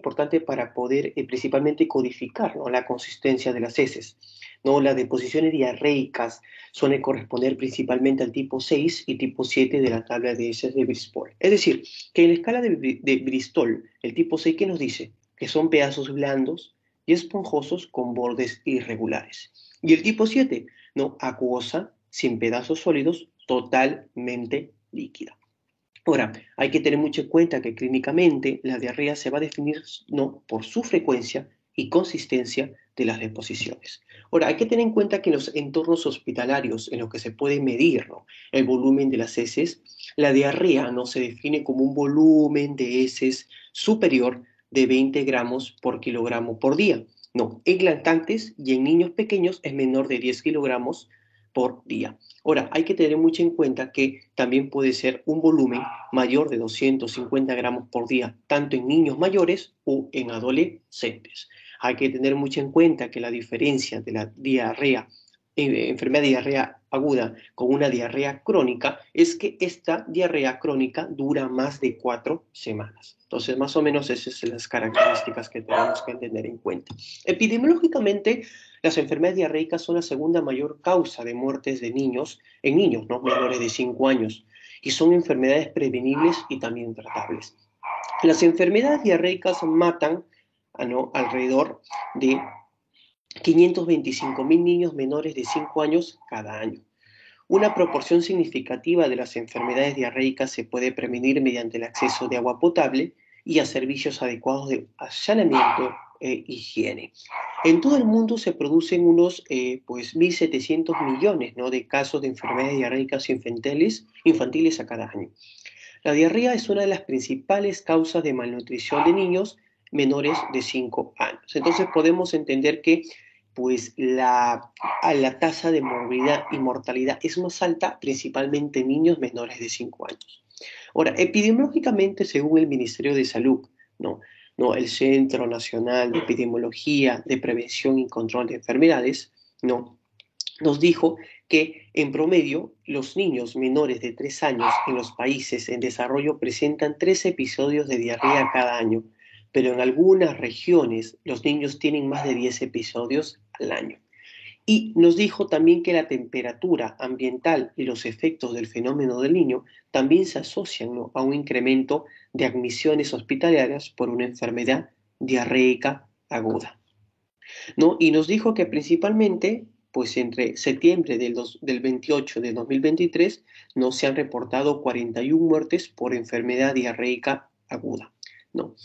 importante para poder principalmente codificar, ¿no?, la consistencia de las heces, ¿no? Las deposiciones diarreicas suelen corresponder principalmente al tipo 6 y tipo 7 de la tabla de heces de Bristol. Es decir, que en la escala de Bristol, el tipo 6, ¿qué nos dice? Que son pedazos blandos y esponjosos con bordes irregulares. Y el tipo 7, ¿no?, acuosa, sin pedazos sólidos, totalmente líquida. Ahora, hay que tener mucho en cuenta que clínicamente la diarrea se va a definir, ¿no?, por su frecuencia y consistencia de las deposiciones. Ahora, hay que tener en cuenta que en los entornos hospitalarios en los que se puede medir, ¿no?, el volumen de las heces, la diarrea no se define como un volumen de heces superior de 20 gramos por kilogramo por día. No, en lactantes y en niños pequeños es menor de 10 kilogramos por día. Ahora, hay que tener mucho en cuenta que también puede ser un volumen mayor de 250 gramos por día, tanto en niños mayores o en adolescentes. Hay que tener mucho en cuenta que la diferencia de la diarrea, enfermedad de diarrea aguda con una diarrea crónica es que esta diarrea crónica dura más de 4 semanas. Entonces, más o menos esas son las características que tenemos que tener en cuenta. Epidemiológicamente, las enfermedades diarreicas son la segunda mayor causa de muertes de niños, en niños, ¿no?, menores de 5 años, y son enfermedades prevenibles y también tratables. Las enfermedades diarreicas matan, ¿no?, alrededor de 525.000 niños menores de 5 años cada año. Una proporción significativa de las enfermedades diarreicas se puede prevenir mediante el acceso de agua potable y a servicios adecuados de allanamiento e higiene. En todo el mundo se producen unos 1.700 millones, ¿no?, de casos de enfermedades diarreicas infantiles a cada año. La diarrea es una de las principales causas de malnutrición de niños menores de 5 años. Entonces podemos entender que pues la tasa de morbilidad y mortalidad es más alta principalmente en niños menores de 5 años. Ahora, epidemiológicamente, según el Ministerio de Salud, ¿no?, el Centro Nacional de Epidemiología, de Prevención y Control de Enfermedades, ¿no?, nos dijo que en promedio los niños menores de 3 años en los países en desarrollo presentan 3 episodios de diarrea cada año, pero en algunas regiones los niños tienen más de 10 episodios al año. Y nos dijo también que la temperatura ambiental y los efectos del fenómeno del niño también se asocian, ¿no?, a un incremento de admisiones hospitalarias por una enfermedad diarreica aguda, ¿no? Y nos dijo que principalmente, pues entre septiembre del 28 de 2023, no se han reportado 41 muertes por enfermedad diarreica aguda, ¿no?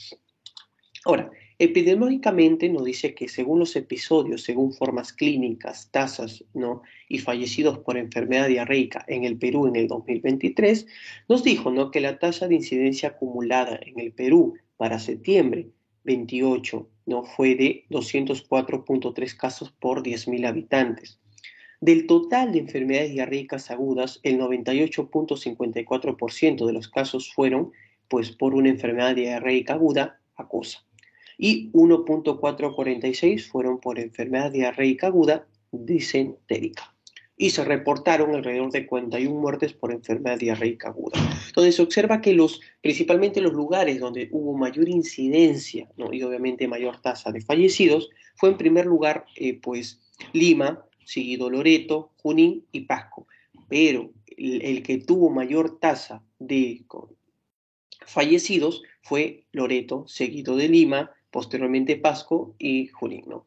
Ahora, epidemiológicamente nos dice que según los episodios, según formas clínicas, tasas, ¿no?, y fallecidos por enfermedad diarreica en el Perú en el 2023, nos dijo, ¿no?, que la tasa de incidencia acumulada en el Perú para septiembre 28, ¿no?, fue de 204.3 casos por 10.000 habitantes. Del total de enfermedades diarreicas agudas, el 98.54% de los casos fueron pues por una enfermedad diarreica aguda acosa y 1.446 fueron por enfermedad diarreica aguda disentérica. Y se reportaron alrededor de 41 muertes por enfermedad diarreica aguda. Entonces se observa que principalmente los lugares donde hubo mayor incidencia, ¿no?, y obviamente mayor tasa de fallecidos, fue en primer lugar pues Lima, seguido Loreto, Junín y Pasco. Pero el que tuvo mayor tasa de fallecidos fue Loreto, seguido de Lima, posteriormente Pasco y Junín, ¿no?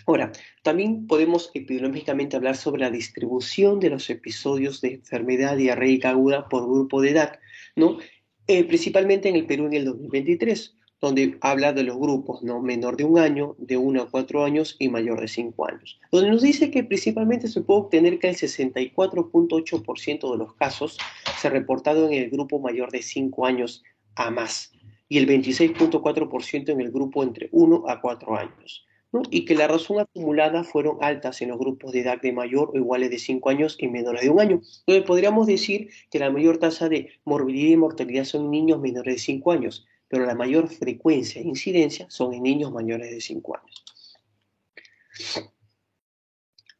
Ahora, también podemos epidemiológicamente hablar sobre la distribución de los episodios de enfermedad diarreica aguda por grupo de edad, ¿no? Principalmente en el Perú en el 2023, donde habla de los grupos, ¿no?, menor de 1 año, de 1 a 4 años y mayor de 5 años, donde nos dice que principalmente se puede obtener que el 64.8% de los casos se ha reportado en el grupo mayor de 5 años a más y el 26.4% en el grupo entre 1 a 4 años, ¿no?, y que la razón acumulada fueron altas en los grupos de edad de mayor o iguales de 5 años y menores de 1 año. Entonces podríamos decir que la mayor tasa de morbilidad y mortalidad son en niños menores de 5 años, pero la mayor frecuencia e incidencia son en niños mayores de 5 años.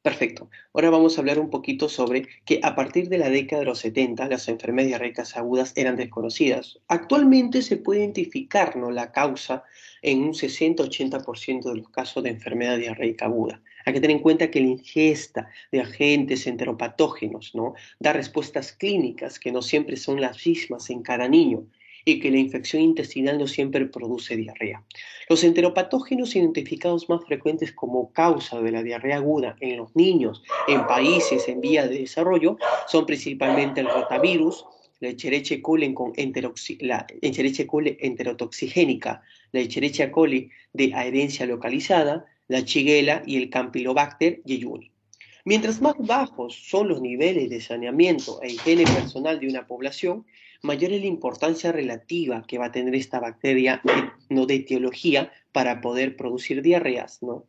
Perfecto. Ahora vamos a hablar un poquito sobre que a partir de la década de los 70 las enfermedades diarreicas agudas eran desconocidas. Actualmente se puede identificar, ¿no?, la causa en un 60-80% de los casos de enfermedad diarreica aguda. Hay que tener en cuenta que la ingesta de agentes enteropatógenos, ¿no?, da respuestas clínicas que no siempre son las mismas en cada niño y que la infección intestinal no siempre produce diarrea. Los enteropatógenos identificados más frecuentes como causa de la diarrea aguda en los niños en países en vía de desarrollo son principalmente el rotavirus, la Escherichia coli, la Escherichia coli enterotoxigénica, la Escherichia coli de adherencia localizada, la Shigella y el Campylobacter jejuni. Mientras más bajos son los niveles de saneamiento e higiene personal de una población, mayor es la importancia relativa que va a tener esta bacteria, no, de etiología para poder producir diarreas, ¿no?,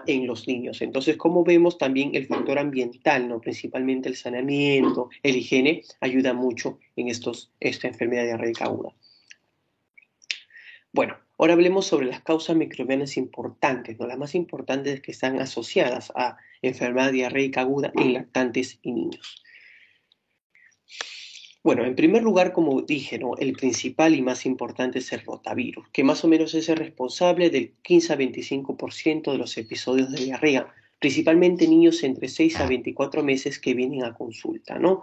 en los niños. Entonces, como vemos, también el factor ambiental, ¿no?, principalmente el saneamiento, el higiene, ayuda mucho en esta enfermedad diarreica aguda. Bueno, ahora hablemos sobre las causas microbianas importantes, ¿no?, las más importantes que están asociadas a enfermedad diarreica aguda en lactantes y niños. Bueno, en primer lugar, como dije, ¿no?, el principal y más importante es el rotavirus, que más o menos es el responsable del 15 a 25% de los episodios de diarrea, principalmente niños entre 6 a 24 meses que vienen a consulta, ¿no?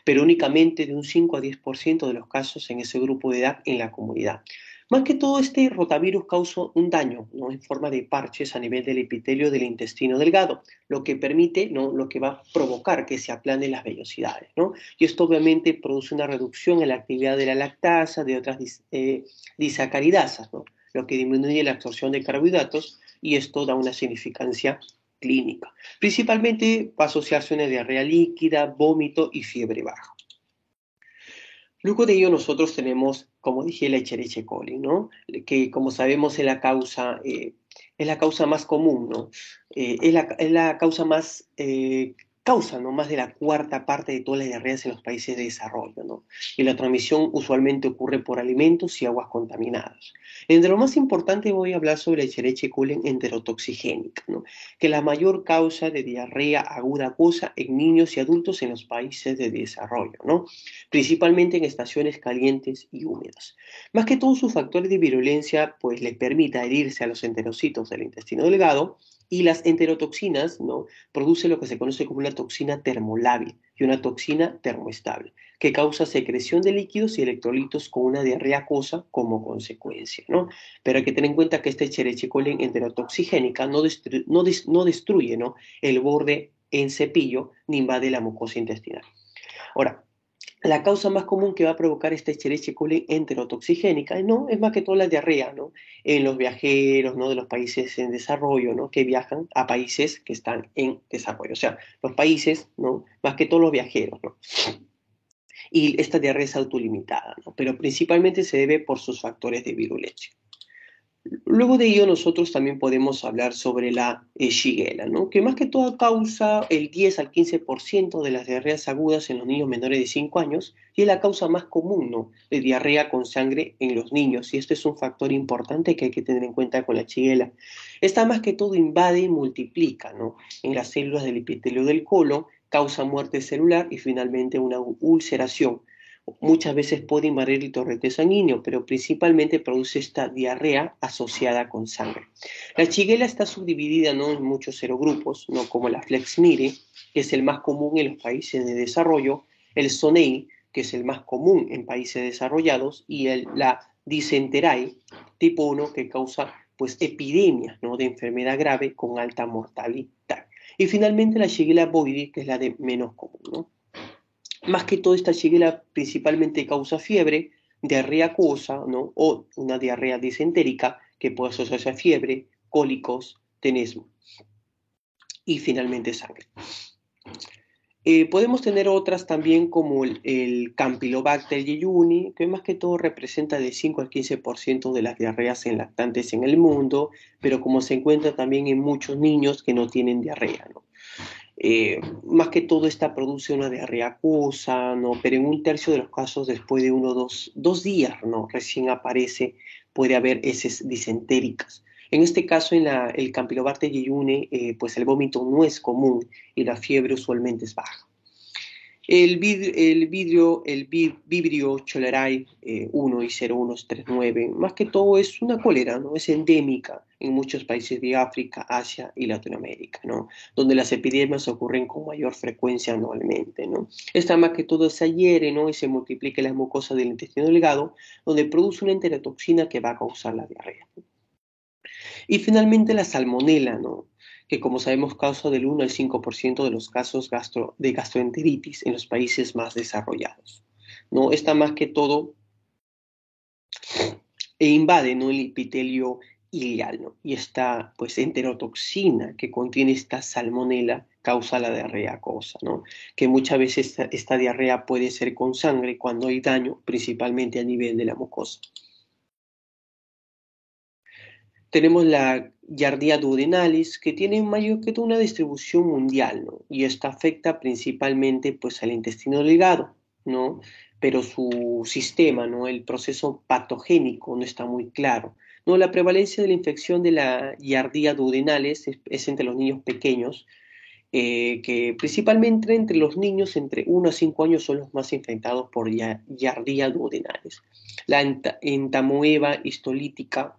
Pero únicamente de un 5 a 10% de los casos en ese grupo de edad en la comunidad. Más que todo, este rotavirus causa un daño, ¿no?, en forma de parches a nivel del epitelio del intestino delgado, lo que permite, ¿no?, lo que va a provocar que se aplanen las vellosidades, ¿no? Y esto obviamente produce una reducción en la actividad de la lactasa, de otras disacaridasas, ¿no?, lo que disminuye la absorción de carbohidratos y esto da una significancia clínica. Principalmente va a asociarse una diarrea líquida, vómito y fiebre baja. Luego de ello nosotros tenemos, como dije, la Escherichia coli, ¿no?, que como sabemos es la causa más común, ¿no? Es la causa más, causa, ¿no?, más de la cuarta parte de todas las diarreas en los países de desarrollo, ¿no? Y la transmisión usualmente ocurre por alimentos y aguas contaminadas. Entre lo más importante voy a hablar sobre la Escherichia coli enterotoxigénica, ¿no?, que es la mayor causa de diarrea aguda acuosa en niños y adultos en los países de desarrollo, ¿no?, principalmente en estaciones calientes y húmedas. Más que todo, sus factores de virulencia pues les permite adherirse a los enterocitos del intestino delgado y las enterotoxinas, ¿no?, producen lo que se conoce como una toxina termolábil y una toxina termoestable, que causa secreción de líquidos y electrolitos con una diarrea acuosa como consecuencia, ¿no? Pero hay que tener en cuenta que esta Escherichia coli enterotoxigénica no destruye, ¿no?, el borde en cepillo ni invade la mucosa intestinal. Ahora, la causa más común que va a provocar esta Escherichia coli enterotoxigénica, ¿no?, es más que todo la diarrea, ¿no?, en los viajeros, ¿no?, de los países en desarrollo, ¿no?, que viajan a países que están en desarrollo. O sea, los países, ¿no?, más que todos los viajeros, ¿no? Y esta diarrea es autolimitada, ¿no?, pero principalmente se debe por sus factores de virulencia. Luego de ello, nosotros también podemos hablar sobre la Shigella, ¿no?, que más que todo causa el 10 al 15% de las diarreas agudas en los niños menores de 5 años y es la causa más común, ¿no?, de diarrea con sangre en los niños. Y este es un factor importante que hay que tener en cuenta con la Shigella. Esta más que todo invade y multiplica, ¿no?, en las células del epitelio del colon, causa muerte celular y finalmente una ulceración. Muchas veces puede invadir el torrente sanguíneo, pero principalmente produce esta diarrea asociada con sangre. La Shigella está subdividida, ¿no?, en muchos serogrupos, ¿no?, como la Flexmire, que es el más común en los países de desarrollo, el Zonei, que es el más común en países desarrollados, y la Dicenterae tipo 1, que causa pues epidemias, ¿no?, de enfermedad grave con alta mortalidad. Y finalmente la Shigella bovis, que es la de menos común, ¿no? Más que todo, esta Shigella principalmente causa fiebre, diarrea acuosa, ¿no?, o una diarrea disentérica que puede asociarse a fiebre, cólicos, tenesmo y finalmente sangre. Podemos tener otras también como el Campylobacter jejuni, que más que todo representa del 5 al 15% de las diarreas en lactantes en el mundo, pero como se encuentra también en muchos niños que no tienen diarrea, ¿no? Más que todo, esta produce una diarrea acuosa, ¿no?, pero en un tercio de los casos después de uno o dos días, ¿no?, recién aparece, puede haber heces disentéricas. En este caso, el Campylobacter jejuni, pues el vómito no es común y la fiebre usualmente es baja. El Vibrio cholerae 1 y 0139, más que todo es una cólera, ¿no? Es endémica en muchos países de África, Asia y Latinoamérica, ¿no? Donde las epidemias ocurren con mayor frecuencia anualmente, ¿no? Esta más que todo se adhiere, ¿no? Y se multiplica en las mucosas del intestino delgado, donde produce una enterotoxina que va a causar la diarrea. Y finalmente la salmonela, ¿no? Que como sabemos causa del 1 al 5% de los casos de gastroenteritis en los países más desarrollados. ¿No? Esta más que todo invade, ¿no? El epitelio ileal, ¿no? Y esta pues enterotoxina que contiene esta salmonela causa la diarrea acuosa, ¿no? Que muchas veces esta diarrea puede ser con sangre cuando hay daño, principalmente a nivel de la mucosa. Tenemos la Giardia duodenalis, que tiene mayor que todo una distribución mundial, ¿no? Y esta afecta principalmente pues, al intestino delgado, ¿no? Pero su sistema, ¿no? El proceso patogénico no está muy claro. ¿No? La prevalencia de la infección de la Giardia duodenalis es entre los niños pequeños, que principalmente entre los niños entre 1 a 5 años son los más infectados por Giardia duodenalis. La entamoeba histolítica,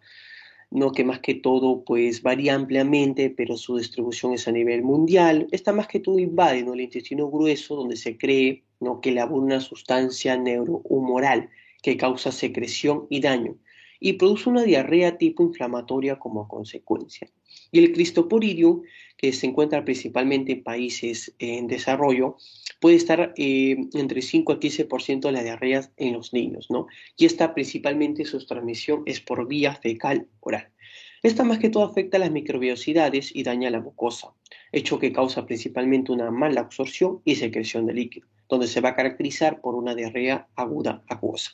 ¿no? Que más que todo pues varía ampliamente, pero su distribución es a nivel mundial. Esta más que todo invade, ¿no? El intestino grueso, donde se cree, ¿no? Que elabora una sustancia neurohumoral que causa secreción y daño y produce una diarrea tipo inflamatoria como consecuencia. Y el Cristoporidium, que se encuentra principalmente en países en desarrollo, puede estar entre 5 a 15% de las diarreas en los niños, ¿no? Y esta principalmente su transmisión es por vía fecal oral. Esta más que todo afecta a las microbiosidades y daña la mucosa, hecho que causa principalmente una mala absorción y secreción de líquido, donde se va a caracterizar por una diarrea aguda acuosa.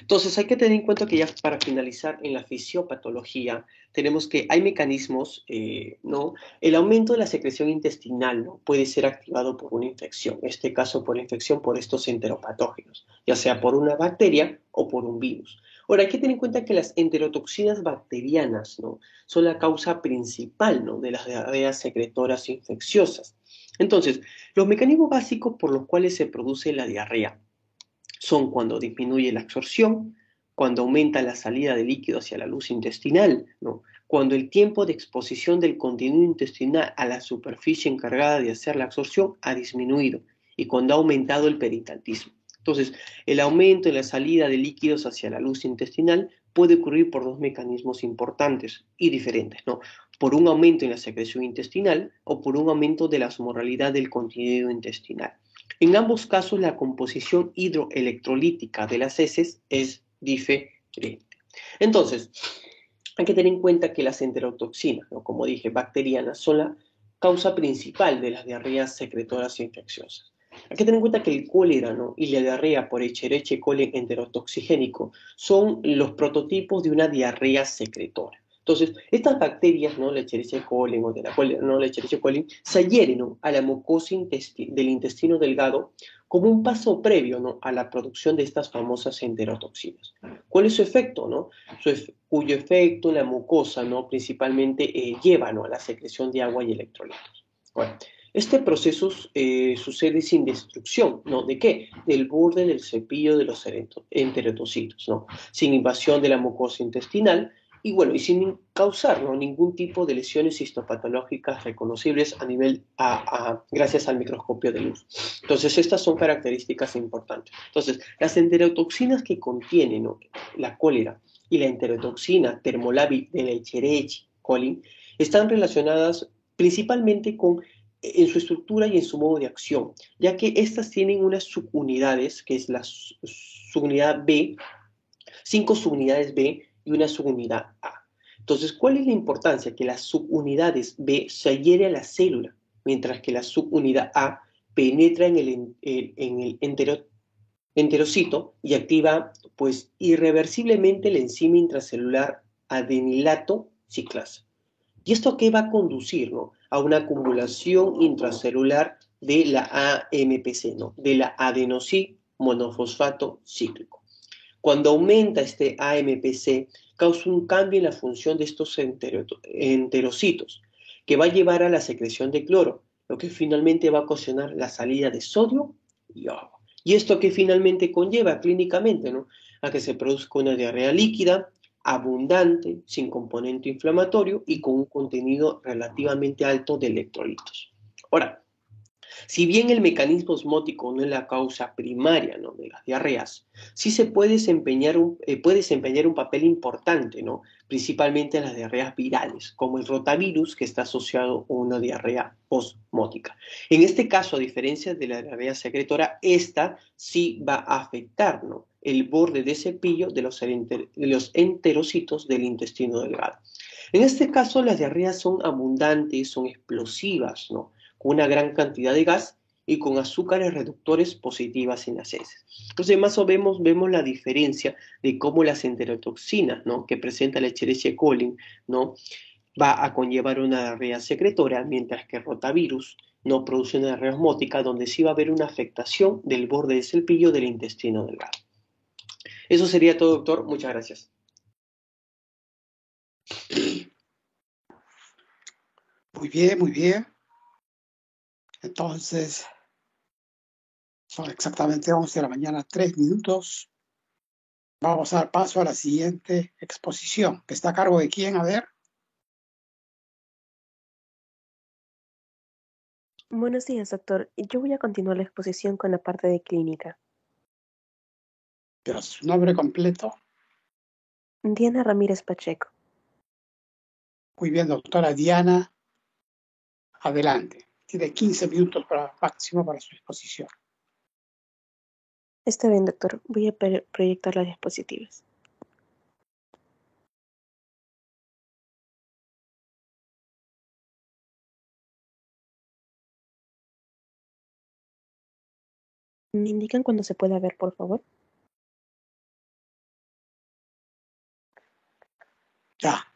Entonces hay que tener en cuenta que ya para finalizar en la fisiopatología tenemos que hay mecanismos, ¿no? El aumento de la secreción intestinal, ¿no? Puede ser activado por una infección, en este caso por la infección por estos enteropatógenos, ya sea por una bacteria o por un virus. Ahora hay que tener en cuenta que las enterotoxinas bacterianas, ¿no? Son la causa principal, ¿no? De las diarreas secretoras infecciosas. Entonces, los mecanismos básicos por los cuales se produce la diarrea son cuando disminuye la absorción, cuando aumenta la salida de líquido hacia la luz intestinal, ¿no? Cuando el tiempo de exposición del contenido intestinal a la superficie encargada de hacer la absorción ha disminuido y cuando ha aumentado el peritrantismo. Entonces, el aumento en la salida de líquidos hacia la luz intestinal puede ocurrir por dos mecanismos importantes y diferentes, ¿no? Por un aumento en la secreción intestinal o por un aumento de la osmoralidad del contenido intestinal. En ambos casos, la composición hidroelectrolítica de las heces es diferente. Entonces, hay que tener en cuenta que las enterotoxinas, ¿no? Como dije, bacterianas, son la causa principal de las diarreas secretoras infecciosas. Hay que tener en cuenta que el cólera, ¿no? Y la diarrea por Escherichia coli enterotoxigénico son los prototipos de una diarrea secretora. Entonces, estas bacterias, ¿no? La Escherichia coli o de la cólera, ¿no? La Escherichia coli, se adhieren, ¿no? A la mucosa del intestino delgado como un paso previo, ¿no? A la producción de estas famosas enterotoxinas. ¿Cuál es su efecto, no? Cuyo efecto en la mucosa, ¿no? Principalmente lleva, ¿no? A la secreción de agua y electrolitos. Bueno, este proceso sucede sin destrucción, ¿no? ¿De qué? Del borde del cepillo de los enterotocitos, ¿no? Sin invasión de la mucosa intestinal y bueno, y sin causar, ¿no? Ningún tipo de lesiones histopatológicas reconocibles a nivel, gracias al microscopio de luz. Entonces, estas son características importantes. Entonces, las enterotoxinas que contienen, ¿no? La cólera y la enterotoxina termolábil de la Escherichia coli están relacionadas principalmente en su estructura y en su modo de acción, ya que estas tienen unas subunidades, que es la subunidad B, 5 subunidades B y una subunidad A. Entonces, ¿cuál es la importancia? Que las subunidades B se adhieren a la célula, mientras que la subunidad A penetra en el enterocito y activa pues irreversiblemente la enzima intracelular adenilato ciclasa. ¿Y esto a qué va a conducir? ¿No? A una acumulación intracelular de la AMPC, ¿no? De la adenosín monofosfato cíclico. Cuando aumenta este AMPC, causa un cambio en la función de estos enterocitos, que va a llevar a la secreción de cloro, lo que finalmente va a ocasionar la salida de sodio y agua. Y esto que finalmente conlleva clínicamente, ¿no?, a que se produzca una diarrea líquida, abundante, sin componente inflamatorio y con un contenido relativamente alto de electrolitos. Ahora, si bien el mecanismo osmótico no es la causa primaria, ¿no?, de las diarreas, sí se puede desempeñar un papel importante, ¿no?, principalmente en las diarreas virales, como el rotavirus, que está asociado a una diarrea osmótica. En este caso, a diferencia de la diarrea secretora, esta sí va a afectar, ¿no?, el borde de cepillo de los enterocitos del intestino delgado. En este caso, las diarreas son abundantes, son explosivas, ¿no?, con una gran cantidad de gas y con azúcares reductores positivas en las heces. Entonces, más o menos vemos la diferencia de cómo las enterotoxinas, ¿no?, que presenta la Escherichia coli, ¿no?, va a conllevar una diarrea secretora, mientras que el rotavirus no produce una diarrea osmótica, donde sí va a haber una afectación del borde del cepillo del intestino delgado. Eso sería todo, doctor. Muchas gracias. Muy bien, muy bien. Entonces, son exactamente 11 de la mañana, 3 minutos. Vamos a dar paso a la siguiente exposición, que está a cargo de quién, a ver. Buenos días, doctor. Yo voy a continuar la exposición con la parte de clínica. Pero su nombre completo. Diana Ramírez Pacheco. Muy bien, doctora Diana. Adelante. Tiene 15 minutos máximo para su exposición. Está bien, doctor. Voy a proyectar las diapositivas. ¿Me indican cuándo se pueda ver, por favor?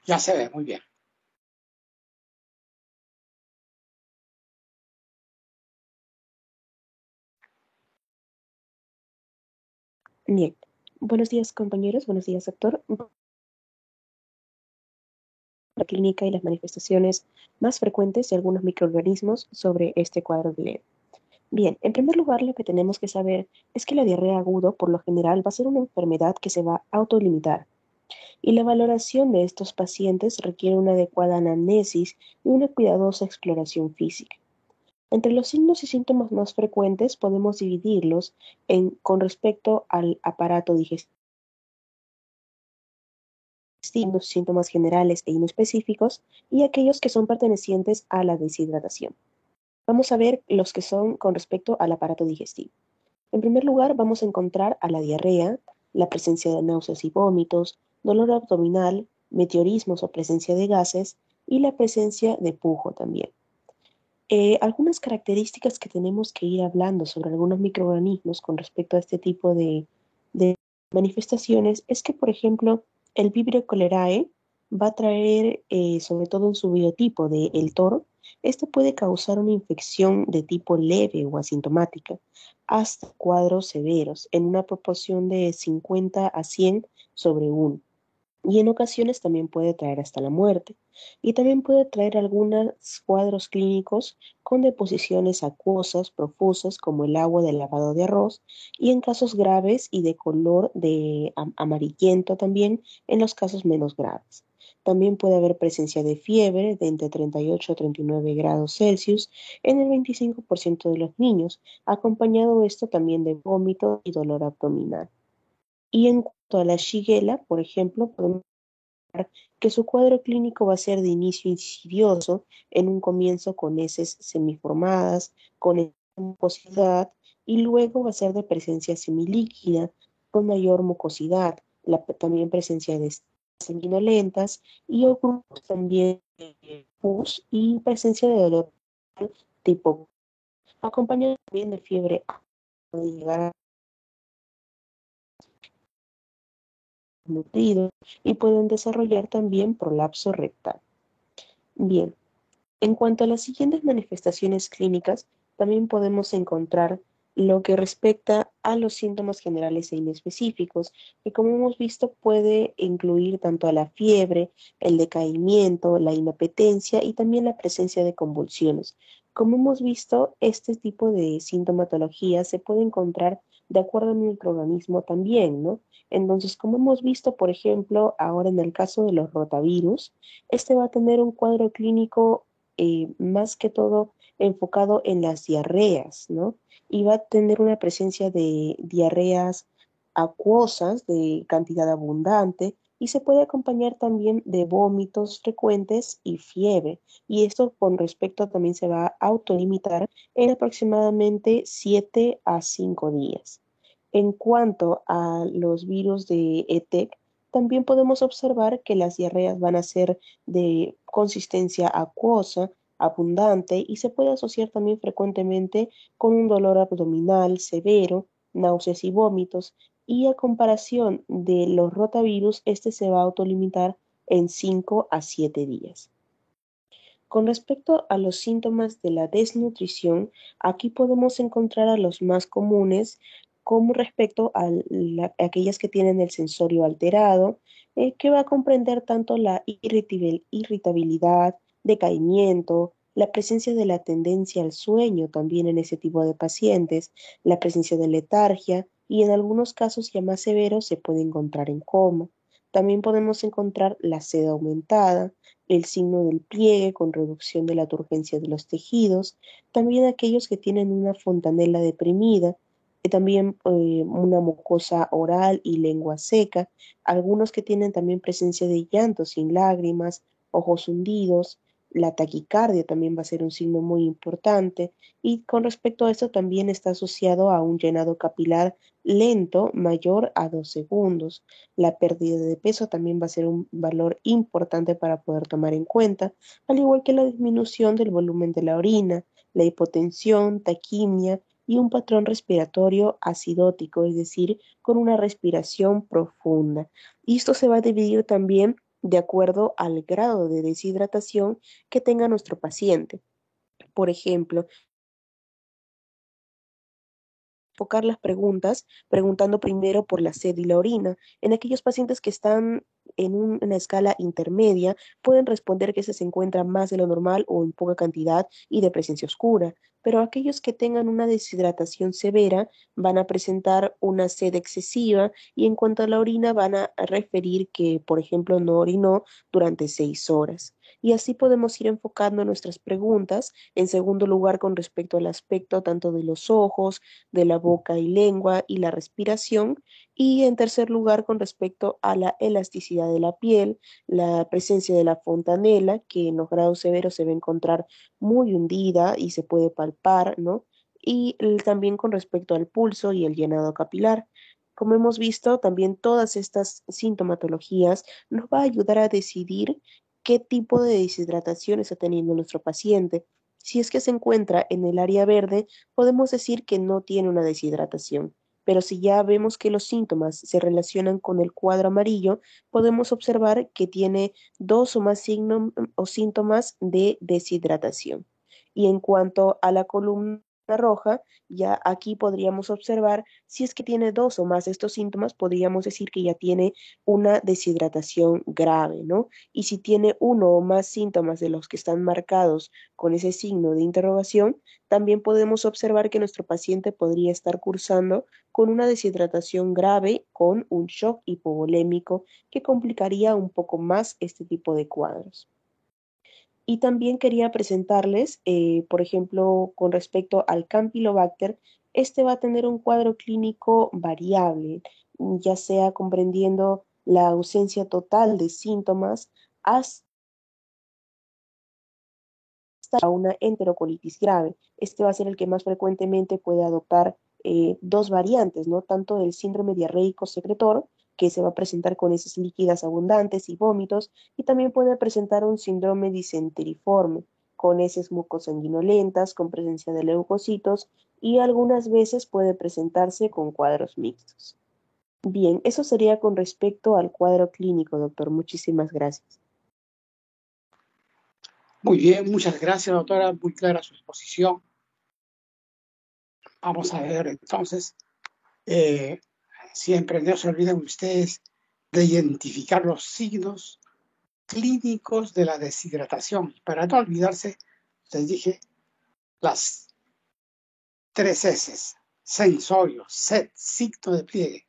Ya se ve, muy bien. Bien. Buenos días, compañeros. Buenos días, doctor. La clínica y las manifestaciones más frecuentes de algunos microorganismos sobre este cuadro de LED. Bien, en primer lugar, lo que tenemos que saber es que la diarrea aguda, por lo general, va a ser una enfermedad que se va a autolimitar. Y la valoración de estos pacientes requiere una adecuada anamnesis y una cuidadosa exploración física. Entre los signos y síntomas más frecuentes podemos dividirlos con respecto al aparato digestivo, síntomas generales e inespecíficos, y aquellos que son pertenecientes a la deshidratación. Vamos a ver los que son con respecto al aparato digestivo. En primer lugar, vamos a encontrar a la diarrea, la presencia de náuseas y vómitos, dolor abdominal, meteorismos o presencia de gases y la presencia de pujo también. Algunas características que tenemos que ir hablando sobre algunos microorganismos con respecto a este tipo de manifestaciones es que, por ejemplo, el Vibrio cholerae va a traer, sobre todo en su biotipo de el toro, este puede causar una infección de tipo leve o asintomática hasta cuadros severos en una proporción de 50 a 100 sobre 1. Y en ocasiones también puede traer hasta la muerte. Y también puede traer algunos cuadros clínicos con deposiciones acuosas profusas como el agua del lavado de arroz y en casos graves y de color de amarillento también en los casos menos graves. También puede haber presencia de fiebre de entre 38 a 39 grados Celsius en el 25% de los niños, acompañado esto también de vómito y dolor abdominal. Y en cuanto a la Shigella, por ejemplo, podemos ver que su cuadro clínico va a ser de inicio insidioso, en un comienzo con heces semiformadas, con mucosidad, y luego va a ser de presencia semilíquida, con mayor mucosidad, también presencia de sanguinolentas y grupos también de pus y presencia de dolor tipo, acompañado también de fiebre, puede llegar a nutrido y pueden desarrollar también prolapso rectal. Bien, en cuanto a las siguientes manifestaciones clínicas, también podemos encontrar lo que respecta a los síntomas generales e inespecíficos, que como hemos visto puede incluir tanto a la fiebre, el decaimiento, la inapetencia y también la presencia de convulsiones. Como hemos visto, este tipo de sintomatología se puede encontrar de acuerdo al microorganismo también, ¿no? Entonces, como hemos visto, por ejemplo, ahora en el caso de los rotavirus, este va a tener un cuadro clínico más que todo enfocado en las diarreas, ¿no? Y va a tener una presencia de diarreas acuosas de cantidad abundante y se puede acompañar también de vómitos frecuentes y fiebre. Y esto con respecto también se va a autolimitar en aproximadamente 7 a 5 días. En cuanto a los virus de ETEC, también podemos observar que las diarreas van a ser de consistencia acuosa, abundante y se puede asociar también frecuentemente con un dolor abdominal severo, náuseas y vómitos. Y a comparación de los rotavirus, este se va a autolimitar en 5 a 7 días. Con respecto a los síntomas de la desnutrición, aquí podemos encontrar a los más comunes como respecto a aquellas que tienen el sensorio alterado, que va a comprender tanto la irritabilidad, decaimiento, la presencia de la tendencia al sueño también en ese tipo de pacientes, la presencia de letargia y en algunos casos ya más severos se puede encontrar en coma. También podemos encontrar la sed aumentada, el signo del pliegue con reducción de la turgencia de los tejidos, también aquellos que tienen una fontanela deprimida, también una mucosa oral y lengua seca, algunos que tienen también presencia de llanto sin lágrimas, ojos hundidos, la taquicardia también va a ser un signo muy importante y con respecto a esto también está asociado a un llenado capilar lento mayor a 2 segundos. La pérdida de peso también va a ser un valor importante para poder tomar en cuenta, al igual que la disminución del volumen de la orina, la hipotensión, taquimia y un patrón respiratorio acidótico, es decir, con una respiración profunda. Y esto se va a dividir también de acuerdo al grado de deshidratación que tenga nuestro paciente. Por ejemplo, enfocar las preguntas, preguntando primero por la sed y la orina. En aquellos pacientes que están en una escala intermedia, pueden responder que se encuentra más de lo normal o en poca cantidad y de presencia oscura. Pero aquellos que tengan una deshidratación severa van a presentar una sed excesiva y en cuanto a la orina van a referir que, por ejemplo, no orinó durante 6 horas. Y así podemos ir enfocando nuestras preguntas. En segundo lugar, con respecto al aspecto tanto de los ojos, de la boca y lengua y la respiración. Y en tercer lugar, con respecto a la elasticidad de la piel, la presencia de la fontanela, que en los grados severos se va a encontrar muy hundida y se puede palpar, ¿no? Y también con respecto al pulso y el llenado capilar. Como hemos visto, también todas estas sintomatologías nos va a ayudar a decidir qué tipo de deshidratación está teniendo nuestro paciente. Si es que se encuentra en el área verde, podemos decir que no tiene una deshidratación. Pero si ya vemos que los síntomas se relacionan con el cuadro amarillo, podemos observar que tiene dos o más signos o síntomas de deshidratación. Y en cuanto a la columna roja, ya aquí podríamos observar si es que tiene dos o más de estos síntomas, podríamos decir que ya tiene una deshidratación grave, ¿no? Y si tiene uno o más síntomas de los que están marcados con ese signo de interrogación, también podemos observar que nuestro paciente podría estar cursando con una deshidratación grave con un shock hipovolémico que complicaría un poco más este tipo de cuadros. Y también quería presentarles, por ejemplo, con respecto al Campylobacter, este va a tener un cuadro clínico variable, ya sea comprendiendo la ausencia total de síntomas hasta a una enterocolitis grave. Este va a ser el que más frecuentemente puede adoptar dos variantes, ¿no? Tanto el síndrome diarreico secretor, que se va a presentar con heces líquidas abundantes y vómitos, y también puede presentar un síndrome disenteriforme, con heces mucosanguinolentas, con presencia de leucocitos, y algunas veces puede presentarse con cuadros mixtos. Bien, eso sería con respecto al cuadro clínico, doctor. Muchísimas gracias. Muy bien, muchas gracias, doctora. Muy clara su exposición. Vamos a ver entonces, siempre no se olviden ustedes de identificar los signos clínicos de la deshidratación. Para no olvidarse, les dije las 3 S: sensorio, sed, signo de pliegue.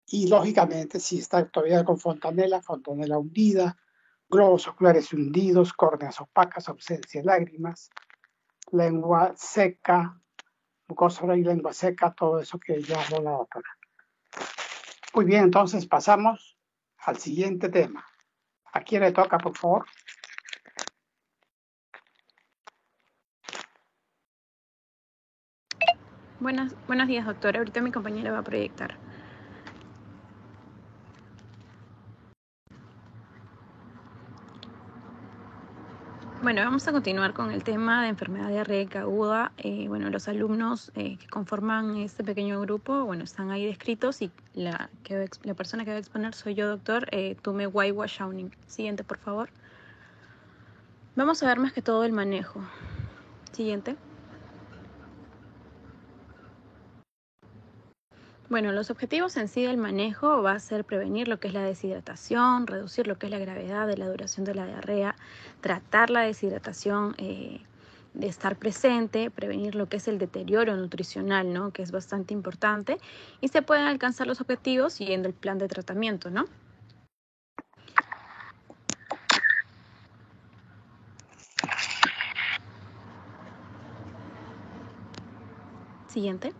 Y lógicamente, si está todavía con fontanela hundida, globos oculares hundidos, córneas opacas, ausencia de lágrimas, lengua seca, mucosa oral y lengua seca, todo eso que ya habló la doctora. Muy bien, entonces pasamos al siguiente tema. ¿A quién le toca, por favor? Buenos días, doctora. Ahorita mi compañera va a proyectar. Bueno, vamos a continuar con el tema de enfermedad diarreica aguda. Los alumnos que conforman este pequeño grupo, están ahí descritos y la persona que va a exponer soy yo, doctor Tume Waiwa Shauning. Siguiente, por favor. Vamos a ver más que todo el manejo. Siguiente. Bueno, los objetivos en sí del manejo va a ser prevenir lo que es la deshidratación, reducir lo que es la gravedad de la duración de la diarrea, tratar la deshidratación de estar presente, prevenir lo que es el deterioro nutricional, ¿no? Que es bastante importante, y se pueden alcanzar los objetivos siguiendo el plan de tratamiento, ¿no? Siguiente.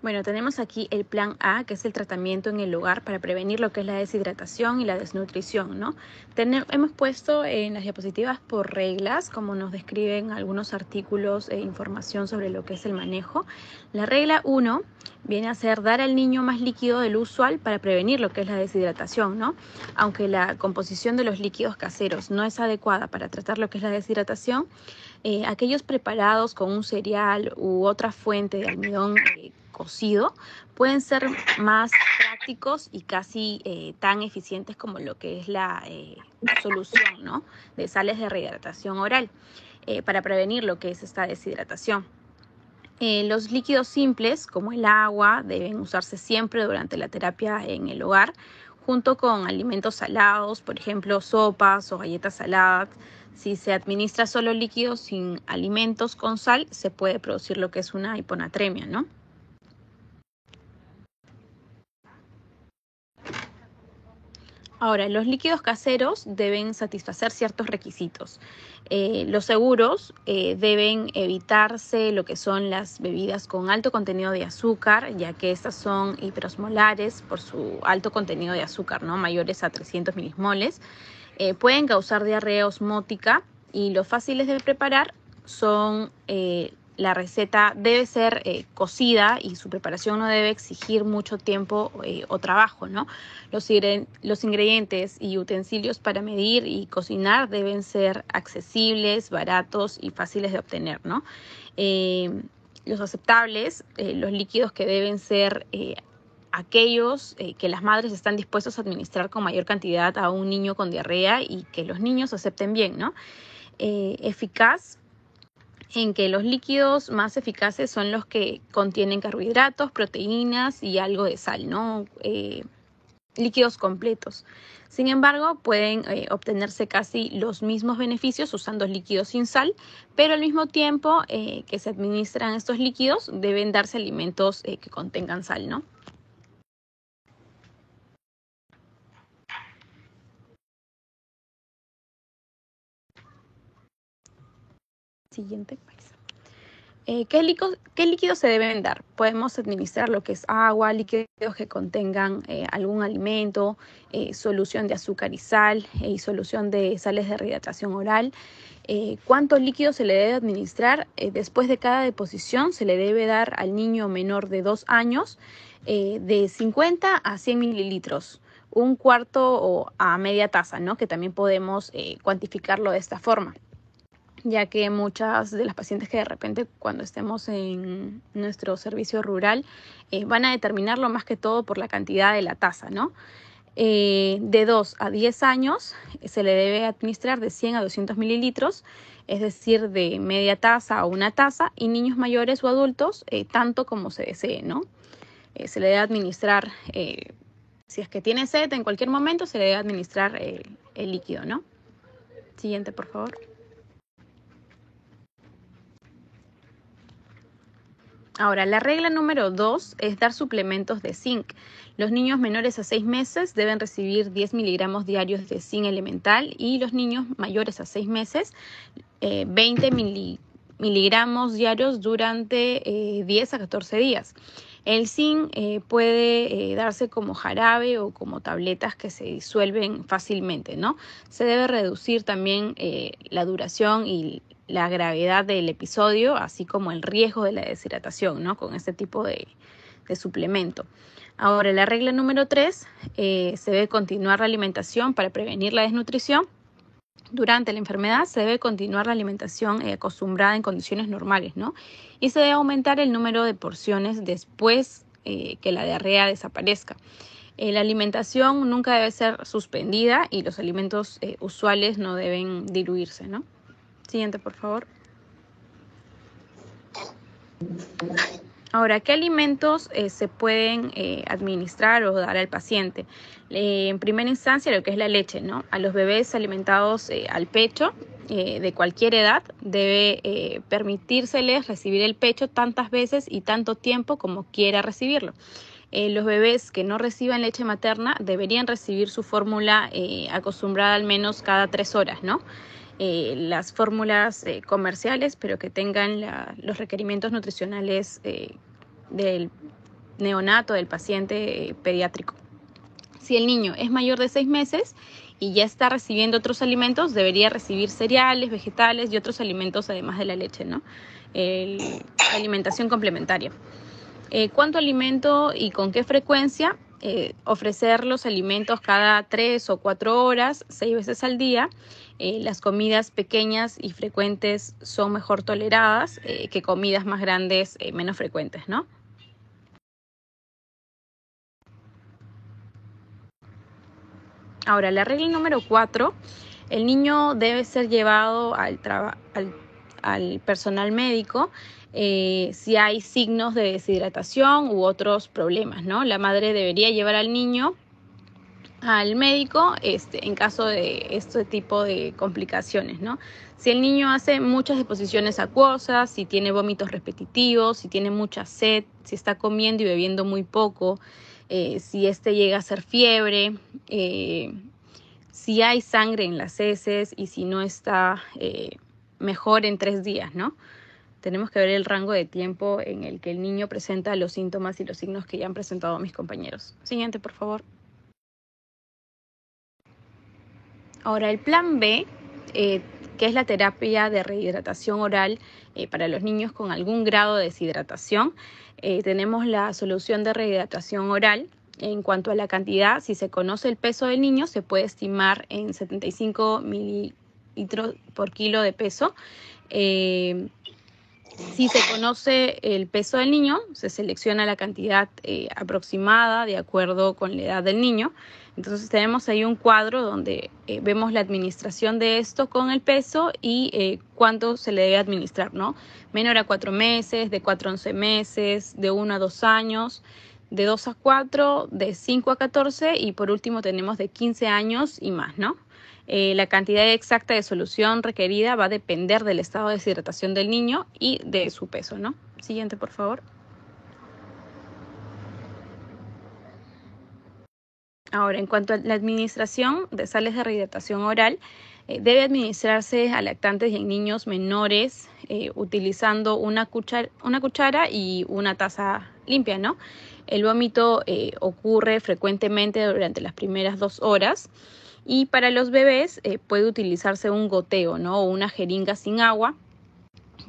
Bueno, tenemos aquí el plan A, que es el tratamiento en el hogar para prevenir lo que es la deshidratación y la desnutrición, ¿no? Hemos puesto en las diapositivas por reglas, como nos describen algunos artículos e información sobre lo que es el manejo. La regla 1 viene a ser dar al niño más líquido del usual para prevenir lo que es la deshidratación, ¿no? Aunque la composición de los líquidos caseros no es adecuada para tratar lo que es la deshidratación, aquellos preparados con un cereal u otra fuente de almidón cocido pueden ser más prácticos y casi tan eficientes como lo que es la solución, ¿no? De sales de rehidratación oral para prevenir lo que es esta deshidratación. Los líquidos simples, como el agua, deben usarse siempre durante la terapia en el hogar, junto con alimentos salados, por ejemplo, sopas o galletas saladas. Si se administra solo líquidos sin alimentos con sal, se puede producir lo que es una hiponatremia, ¿no? Ahora, los líquidos caseros deben satisfacer ciertos requisitos. Los seguros deben evitarse lo que son las bebidas con alto contenido de azúcar, ya que estas son hiperosmolares por su alto contenido de azúcar, ¿no? Mayores a 300 milismoles. Pueden causar diarrea osmótica y los fáciles de preparar son la receta debe ser cocida y su preparación no debe exigir mucho tiempo o trabajo, ¿no? Los ingredientes y utensilios para medir y cocinar deben ser accesibles, baratos y fáciles de obtener, ¿no? Los aceptables, los líquidos que deben ser aquellos que las madres están dispuestos a administrar con mayor cantidad a un niño con diarrea y que los niños acepten bien, ¿no? Eficaz, en que los líquidos más eficaces son los que contienen carbohidratos, proteínas y algo de sal, ¿no? Líquidos completos. Sin embargo, pueden obtenerse casi los mismos beneficios usando líquidos sin sal, pero al mismo tiempo que se administran estos líquidos, deben darse alimentos que contengan sal, ¿no? Siguiente. ¿Qué líquidos se deben dar? Podemos administrar lo que es agua, líquidos que contengan algún alimento, solución de azúcar y sal y solución de sales de rehidratación oral. ¿Cuántos líquidos se le debe administrar? Después de cada deposición se le debe dar al niño menor de 2 años de 50 a 100 mililitros, un cuarto o a media taza, ¿no? Que también podemos cuantificarlo de esta forma, ya que muchas de las pacientes que de repente cuando estemos en nuestro servicio rural van a determinarlo más que todo por la cantidad de la taza, ¿no? De 2 a 10 años se le debe administrar de 100 a 200 mililitros, es decir, de media taza a una taza, y niños mayores o adultos, tanto como se desee, ¿no? Se le debe administrar, si es que tiene sed en cualquier momento, se le debe administrar el líquido, ¿no? Siguiente, por favor. Ahora, la regla número 2 es dar suplementos de zinc. Los niños menores a 6 meses deben recibir 10 miligramos diarios de zinc elemental y los niños mayores a 6 meses 20 miligramos diarios durante 10 a 14 días. El zinc puede darse como jarabe o como tabletas que se disuelven fácilmente, ¿no? Se debe reducir también la duración y la gravedad del episodio, así como el riesgo de la deshidratación, ¿no? Con este tipo de suplemento. Ahora, la regla número 3, se debe continuar la alimentación para prevenir la desnutrición. Durante la enfermedad se debe continuar la alimentación acostumbrada en condiciones normales, ¿no? Y se debe aumentar el número de porciones después que la diarrea desaparezca. La alimentación nunca debe ser suspendida y los alimentos usuales no deben diluirse, ¿no? Siguiente, por favor. Ahora, ¿qué alimentos se pueden administrar o dar al paciente? En primera instancia, lo que es la leche, ¿no? A los bebés alimentados al pecho de cualquier edad debe permitírseles recibir el pecho tantas veces y tanto tiempo como quiera recibirlo. Los bebés que no reciban leche materna deberían recibir su fórmula acostumbrada al menos cada 3 horas, ¿no? Las fórmulas comerciales, pero que tengan los requerimientos nutricionales del neonato, del paciente pediátrico. Si el niño es mayor de 6 meses y ya está recibiendo otros alimentos, debería recibir cereales, vegetales y otros alimentos además de la leche, ¿no? Alimentación complementaria. ¿Cuánto alimento y con qué frecuencia? Ofrecer los alimentos cada 3 o 4 horas, 6 veces al día. Las comidas pequeñas y frecuentes son mejor toleradas que comidas más grandes, menos frecuentes, ¿no? Ahora, la regla número 4, el niño debe ser llevado al personal médico si hay signos de deshidratación u otros problemas, ¿no? La madre debería llevar al niño al médico en caso de este tipo de complicaciones, ¿no? Si el niño hace muchas deposiciones acuosas, si tiene vómitos repetitivos, si tiene mucha sed, si está comiendo y bebiendo muy poco, si llega a ser fiebre, si hay sangre en las heces y si no está mejor en 3 días, ¿no? Tenemos que ver el rango de tiempo en el que el niño presenta los síntomas y los signos que ya han presentado mis compañeros. Siguiente, por favor. Ahora, el plan B, que es la terapia de rehidratación oral para los niños con algún grado de deshidratación. Tenemos la solución de rehidratación oral. En cuanto a la cantidad, si se conoce el peso del niño, se puede estimar en 75 mililitros por kilo de peso. Si se conoce el peso del niño, se selecciona la cantidad aproximada de acuerdo con la edad del niño. Entonces tenemos ahí un cuadro donde vemos la administración de esto con el peso y cuánto se le debe administrar, ¿no? Menor a 4 meses, de 4 a 11 meses, de 1 a 2 años, de 2 a 4, de 5 a 14 y por último tenemos de 15 años y más, ¿no? La cantidad exacta de solución requerida va a depender del estado de deshidratación del niño y de su peso, ¿no? Siguiente, por favor. Ahora, en cuanto a la administración de sales de rehidratación oral, debe administrarse a lactantes y en niños menores utilizando una cuchara y una taza limpia, ¿no? El vómito ocurre frecuentemente durante las primeras 2 horas. Y para los bebés puede utilizarse un goteo, ¿no? O una jeringa sin agua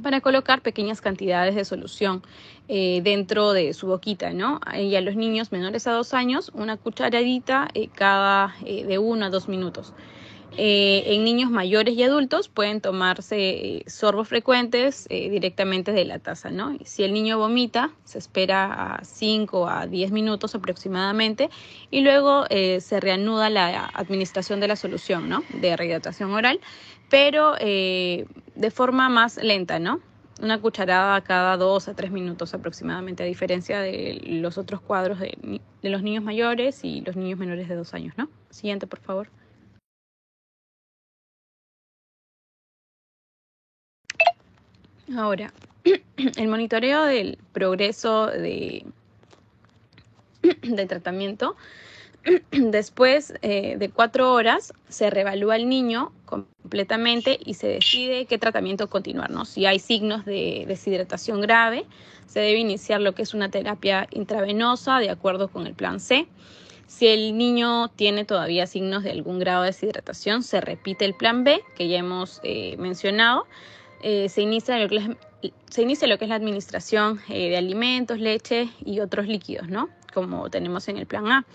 para colocar pequeñas cantidades de solución dentro de su boquita, ¿no? Y a los niños menores a 2 años, una cucharadita cada de 1 a 2 minutos. En niños mayores y adultos pueden tomarse sorbos frecuentes directamente de la taza, ¿no? Si el niño vomita, se espera a 5 a 10 minutos aproximadamente y luego se reanuda la administración de la solución, ¿no? De rehidratación oral, pero de forma más lenta, ¿no? Una cucharada cada 2 a 3 minutos aproximadamente, a diferencia de los otros cuadros de los niños mayores y los niños menores de 2 años, ¿no? Siguiente, por favor. Ahora, el monitoreo del progreso del tratamiento, después de 4 horas se reevalúa el niño completamente y se decide qué tratamiento continuar, ¿no? Si hay signos de deshidratación grave, se debe iniciar lo que es una terapia intravenosa de acuerdo con el plan C. Si el niño tiene todavía signos de algún grado de deshidratación, se repite el plan B, que ya hemos mencionado. Se inicia lo que es la administración de alimentos, leche y otros líquidos, ¿no? Como tenemos en el plan A.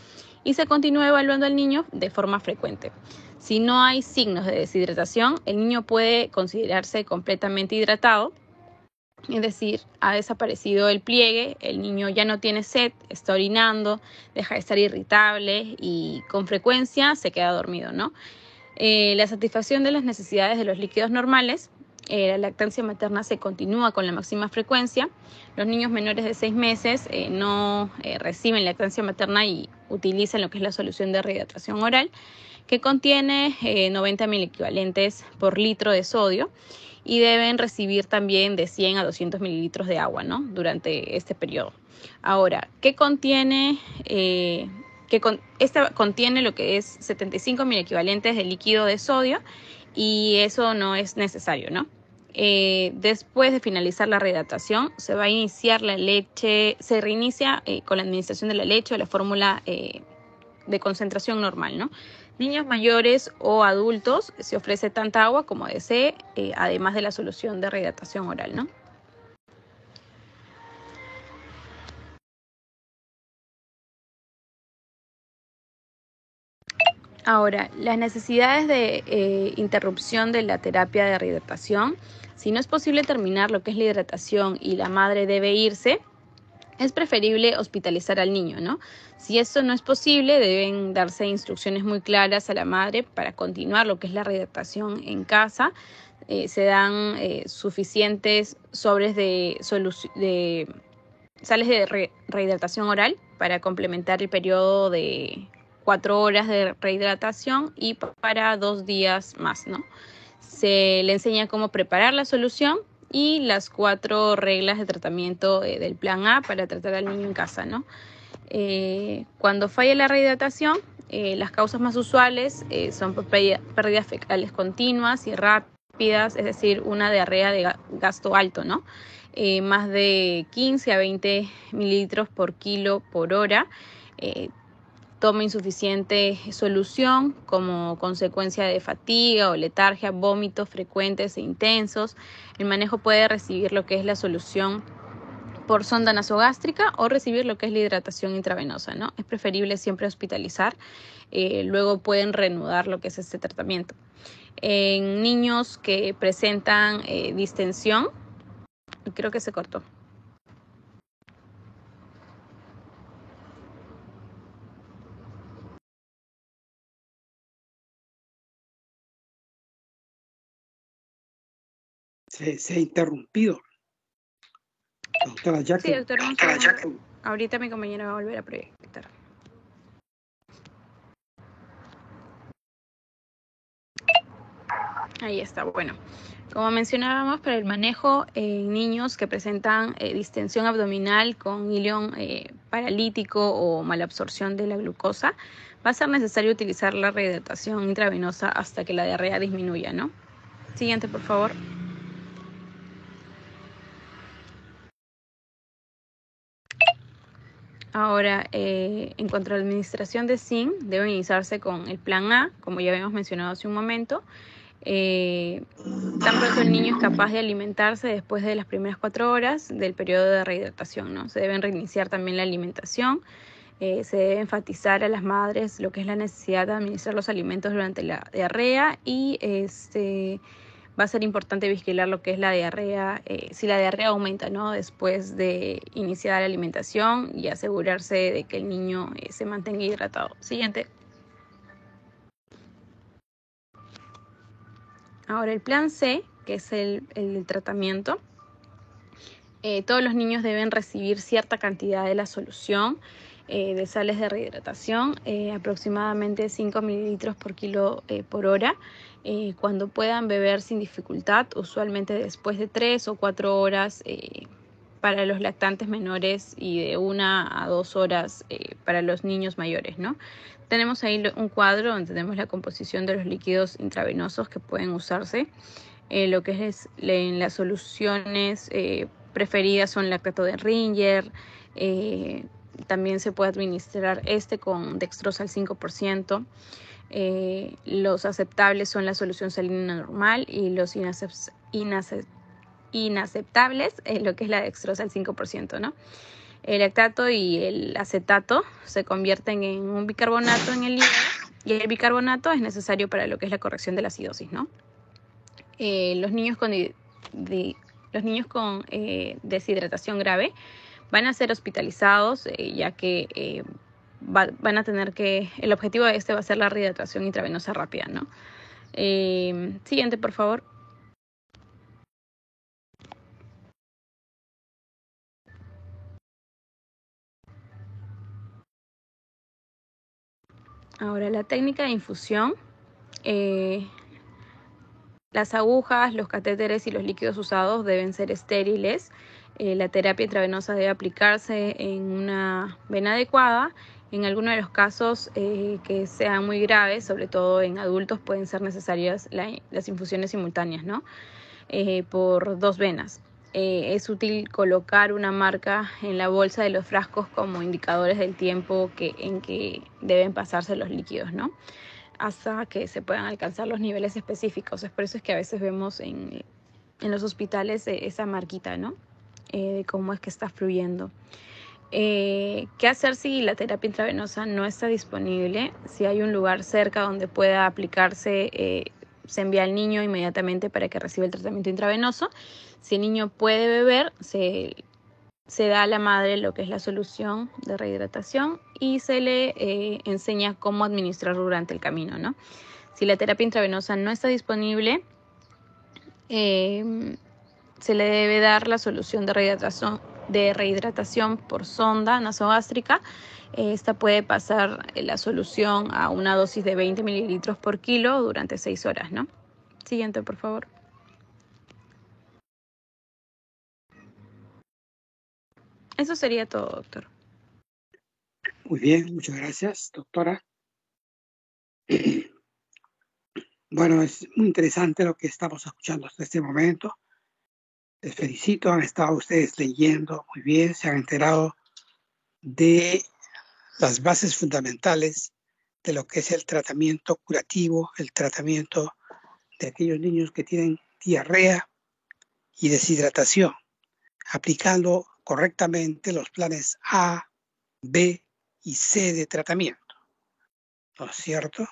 Y se continúa evaluando al niño de forma frecuente. Si no hay signos de deshidratación, el niño puede considerarse completamente hidratado. Es decir, ha desaparecido el pliegue, el niño ya no tiene sed, está orinando, deja de estar irritable y con frecuencia se queda dormido, ¿no? La satisfacción de las necesidades de los líquidos normales. La lactancia materna se continúa con la máxima frecuencia. Los niños menores de 6 meses no reciben lactancia materna y utilizan lo que es la solución de rehidratación oral, que contiene 90 miliequivalentes por litro de sodio y deben recibir también de 100 a 200 mililitros de agua, ¿no? Durante este periodo. Ahora, ¿qué contiene? Esta contiene lo que es 75 miliequivalentes de líquido de sodio y eso no es necesario, ¿no? Después de finalizar la rehidratación, se va a iniciar la leche, se reinicia con la administración de la leche o la fórmula de concentración normal, ¿no? Niños mayores o adultos se ofrece tanta agua como desee, además de la solución de rehidratación oral, ¿no? Ahora, las necesidades de interrupción de la terapia de rehidratación. Si no es posible terminar lo que es la hidratación y la madre debe irse, es preferible hospitalizar al niño, ¿no? Si esto no es posible, deben darse instrucciones muy claras a la madre para continuar lo que es la rehidratación en casa. Se dan suficientes sobres de sales de rehidratación oral para complementar el periodo de 4 horas de rehidratación y para 2 días más, ¿no? Se le enseña cómo preparar la solución y las 4 reglas de tratamiento del plan A para tratar al niño en casa, ¿no? Cuando falla la rehidratación, las causas más usuales son pérdidas fecales continuas y rápidas, es decir, una diarrea de gasto alto, ¿no? Más de 15 a 20 mililitros por kilo por hora. Toma insuficiente solución como consecuencia de fatiga o letargia, vómitos frecuentes e intensos. El manejo puede recibir lo que es la solución por sonda nasogástrica o recibir lo que es la hidratación intravenosa, ¿no? Es preferible siempre hospitalizar. Luego pueden reanudar lo que es este tratamiento. En niños que presentan distensión, creo que se cortó. Se ha interrumpido. Doctora Jacqueline. Sí, doctor, ahorita mi compañera va a volver a proyectar. Ahí está, bueno. Como mencionábamos, para el manejo en niños que presentan distensión abdominal con ilion paralítico o malabsorción de la glucosa, va a ser necesario utilizar la rehidratación intravenosa hasta que la diarrea disminuya, ¿no? Siguiente, por favor. Ahora, en cuanto a la administración de zinc, debe iniciarse con el plan A, como ya habíamos mencionado hace un momento. Tan pronto el niño es capaz de alimentarse después de las primeras 4 horas del periodo de rehidratación, ¿no? Se deben reiniciar también la alimentación. Se debe enfatizar a las madres lo que es la necesidad de administrar los alimentos durante la diarrea y va a ser importante vigilar lo que es la diarrea, si la diarrea aumenta, ¿no? Después de iniciar la alimentación y asegurarse de que el niño se mantenga hidratado. Siguiente. Ahora el plan C, que es el tratamiento. Todos los niños deben recibir cierta cantidad de la solución de sales de rehidratación, aproximadamente 5 mililitros por kilo por hora, cuando puedan beber sin dificultad, usualmente después de 3 o 4 horas para los lactantes menores y de 1 a 2 horas para los niños mayores, ¿no? Tenemos ahí un cuadro donde tenemos la composición de los líquidos intravenosos que pueden usarse. Lo que es en las soluciones preferidas son lactato de Ringer, también se puede administrar con dextrosa al 5%. Los aceptables son la solución salina normal y los inaceptables, lo que es la dextrosa al 5%, ¿no? El lactato y el acetato se convierten en un bicarbonato en el hígado y el bicarbonato es necesario para lo que es la corrección de la acidosis, ¿no? Los niños con deshidratación grave van a ser hospitalizados, ya que van a tener el objetivo de va a ser la rehidratación intravenosa rápida, ¿no? Siguiente, por favor. Ahora, la técnica de infusión. Las agujas, los catéteres y los líquidos usados deben ser estériles. La terapia intravenosa debe aplicarse en una vena adecuada. En algunos de los casos que sean muy graves, sobre todo en adultos, pueden ser necesarias las infusiones simultáneas, ¿no? Por 2 venas. Es útil colocar una marca en la bolsa de los frascos como indicadores del tiempo en que deben pasarse los líquidos, ¿no? Hasta que se puedan alcanzar los niveles específicos. Es por eso es que a veces vemos en los hospitales esa marquita, ¿no? De cómo es que está fluyendo. ¿Qué hacer si la terapia intravenosa no está disponible? Si hay un lugar cerca donde pueda aplicarse, se envía al niño inmediatamente para que reciba el tratamiento intravenoso. Si el niño puede beber, se da a la madre lo que es la solución de rehidratación y se le enseña cómo administrar durante el camino, ¿no? Si la terapia intravenosa no está disponible, se le debe dar la solución de rehidratación por sonda nasogástrica. Esta puede pasar la solución a una dosis de 20 mililitros por kilo durante 6 horas, ¿no? Siguiente, por favor. Eso sería todo, doctor. Muy bien, muchas gracias, doctora. Bueno, es muy interesante lo que estamos escuchando hasta este momento. Les felicito, han estado ustedes leyendo muy bien, se han enterado de las bases fundamentales de lo que es el tratamiento curativo, el tratamiento de aquellos niños que tienen diarrea y deshidratación, aplicando correctamente los planes A, B y C de tratamiento. ¿No es cierto?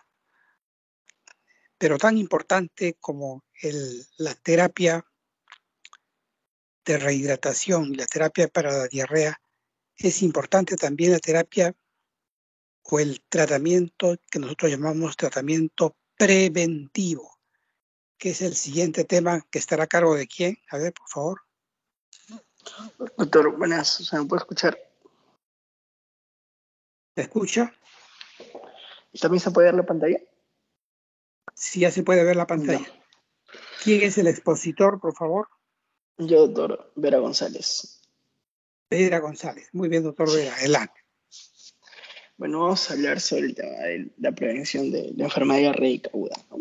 Pero tan importante como la terapia de rehidratación y la terapia para la diarrea, es importante también la terapia o el tratamiento que nosotros llamamos tratamiento preventivo, que es el siguiente tema que estará a cargo de quién. A ver, por favor. Doctor, buenas, ¿se me puede escuchar? ¿Se escucha? ¿También se puede ver la pantalla? Sí, ya se puede ver la pantalla. No. ¿Quién es el expositor, por favor? Yo, doctor Vera González. Vera González. Muy bien, doctor Vera. Adelante. Bueno, vamos a hablar sobre el tema de la prevención de la enfermedad diarreica aguda, ¿no?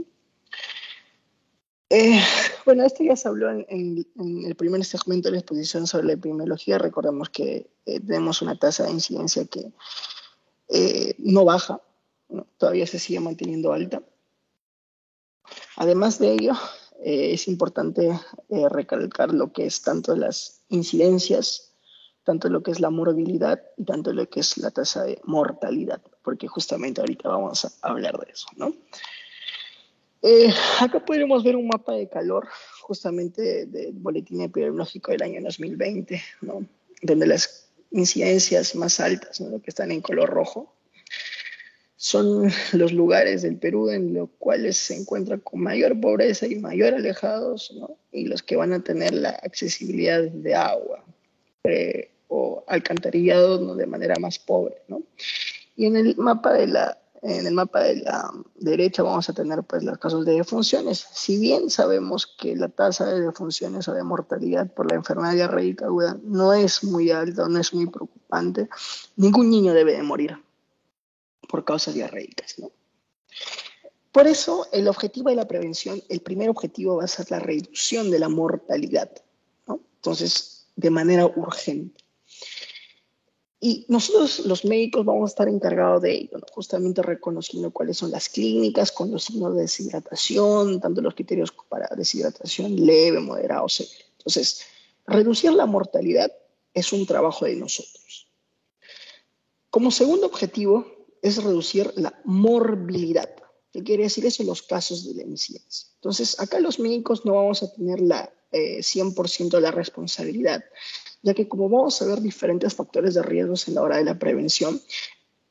Bueno, esto ya se habló en el primer segmento de la exposición sobre la epidemiología. Recordemos que tenemos una tasa de incidencia que no baja, ¿no? Todavía se sigue manteniendo alta. Además de ello, es importante recalcar lo que es tanto las incidencias, tanto lo que es la morbilidad y tanto lo que es la tasa de mortalidad, porque justamente ahorita vamos a hablar de eso, ¿no? Acá podemos ver un mapa de calor justamente del boletín epidemiológico del año 2020, ¿no? Donde las incidencias más altas, ¿no? Que están en color rojo, son los lugares del Perú en los cuales se encuentran con mayor pobreza y mayor alejados, ¿no? Y los que van a tener la accesibilidad de agua o alcantarillado, ¿no? De manera más pobre, ¿no? Y en el mapa de la derecha vamos a tener pues los casos de defunciones. Si bien sabemos que la tasa de defunciones o de mortalidad por la enfermedad diarreica aguda no es muy alta, no es muy preocupante, ningún niño debe de morir por causas diarreicas, ¿no? Por eso, el objetivo de la prevención, el primer objetivo va a ser la reducción de la mortalidad, ¿no? Entonces, de manera urgente. Y nosotros, los médicos, vamos a estar encargados de ello, ¿no? Justamente reconociendo cuáles son las clínicas con los signos de deshidratación, tanto los criterios para deshidratación leve, moderado, severo. Entonces, reducir la mortalidad es un trabajo de nosotros. Como segundo objetivo, es reducir la morbilidad. ¿Qué quiere decir eso? Los casos de la incidencia. Entonces, acá los médicos no vamos a tener la 100% de la responsabilidad, ya que como vamos a ver diferentes factores de riesgos en la hora de la prevención,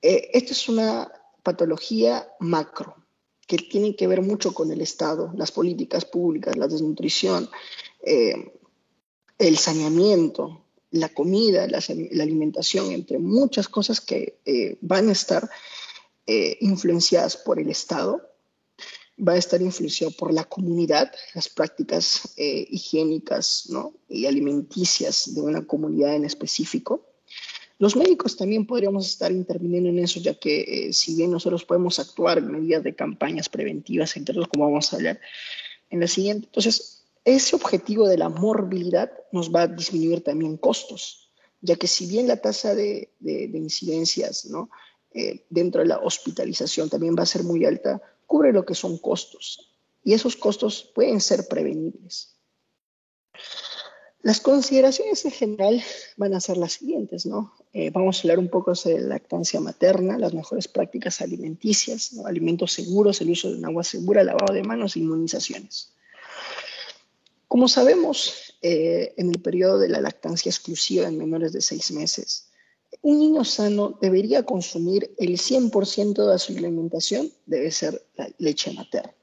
esta es una patología macro, que tiene que ver mucho con el Estado, las políticas públicas, la desnutrición, el saneamiento, la comida, la alimentación, entre muchas cosas que van a estar influenciadas por el Estado, va a estar influenciado por la comunidad, las prácticas higiénicas, ¿no? Y alimenticias de una comunidad en específico. Los médicos también podríamos estar interviniendo en eso, ya que si bien nosotros podemos actuar en medidas de campañas preventivas, entre otros, como vamos a hablar en la siguiente. Entonces, ese objetivo de la morbilidad nos va a disminuir también costos, ya que si bien la tasa de incidencias, ¿no? Dentro de la hospitalización también va a ser muy alta, cubre lo que son costos. Y esos costos pueden ser prevenibles. Las consideraciones en general van a ser las siguientes, ¿no? Vamos a hablar un poco sobre la lactancia materna, las mejores prácticas alimenticias, ¿no? Alimentos seguros, el uso de un agua segura, lavado de manos e inmunizaciones. Como sabemos, en el periodo de la lactancia exclusiva en menores de 6 meses, un niño sano debería consumir el 100% de su alimentación, debe ser la leche materna.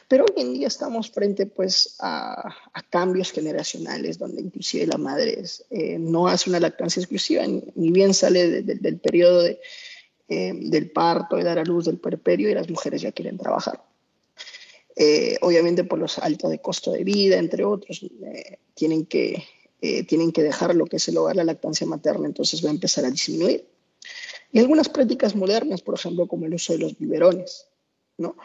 Pero hoy en día estamos frente pues, a cambios generacionales donde inclusive la madre no hace una lactancia exclusiva, ni bien sale del periodo del parto, de dar a luz, del puerperio, y las mujeres ya quieren trabajar. Obviamente por los altos de costo de vida, entre otros, tienen que dejar lo que es el hogar, la lactancia materna, entonces va a empezar a disminuir. Y algunas prácticas modernas, por ejemplo, como el uso de los biberones, ¿no?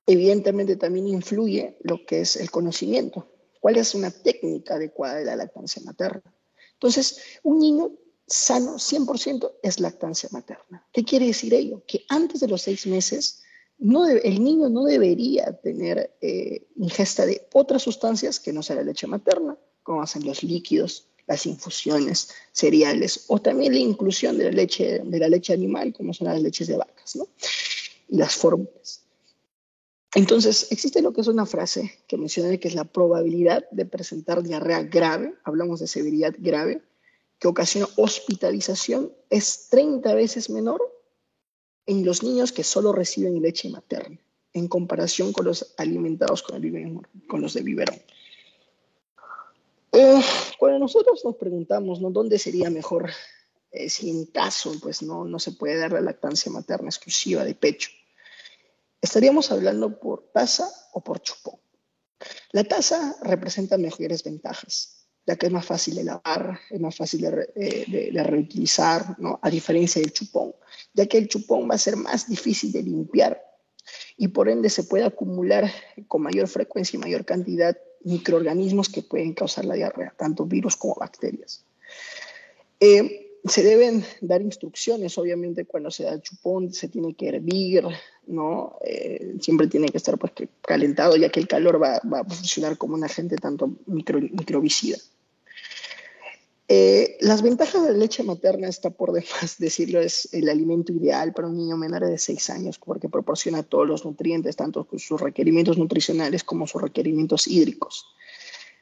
Evidentemente también influye lo que es el conocimiento. ¿Cuál es una técnica adecuada de la lactancia materna? Entonces, un niño sano 100% es lactancia materna. ¿Qué quiere decir ello? Que antes de los 6 meses, el niño no debería tener ingesta de otras sustancias que no sea la leche materna, como hacen los líquidos, las infusiones, cereales, o también la inclusión de la leche animal, como son las leches de vacas, ¿no? Y las fórmulas. Entonces, existe lo que es una frase que mencioné, que es la probabilidad de presentar diarrea grave, hablamos de severidad grave, que ocasiona hospitalización, es 30 veces menor en los niños que solo reciben leche materna, en comparación con los alimentados con los de biberón. Cuando nosotros nos preguntamos, ¿no?, ¿dónde sería mejor si en caso pues, no se puede dar la lactancia materna exclusiva de pecho? Estaríamos hablando por taza o por chupón. La taza representa mejores ventajas, ya que es más fácil de lavar, es más fácil de reutilizar, ¿no? A diferencia del chupón, ya que el chupón va a ser más difícil de limpiar y por ende se puede acumular con mayor frecuencia y mayor cantidad microorganismos que pueden causar la diarrea, tanto virus como bacterias. Se deben dar instrucciones, obviamente, cuando se da el chupón, se tiene que hervir, ¿no? Siempre tiene que estar pues, calentado, ya que el calor va a funcionar como un agente tanto microbicida. Las ventajas de la leche materna, está por demás decirlo, es el alimento ideal para un niño menor de 6 años porque proporciona todos los nutrientes, tanto sus requerimientos nutricionales como sus requerimientos hídricos.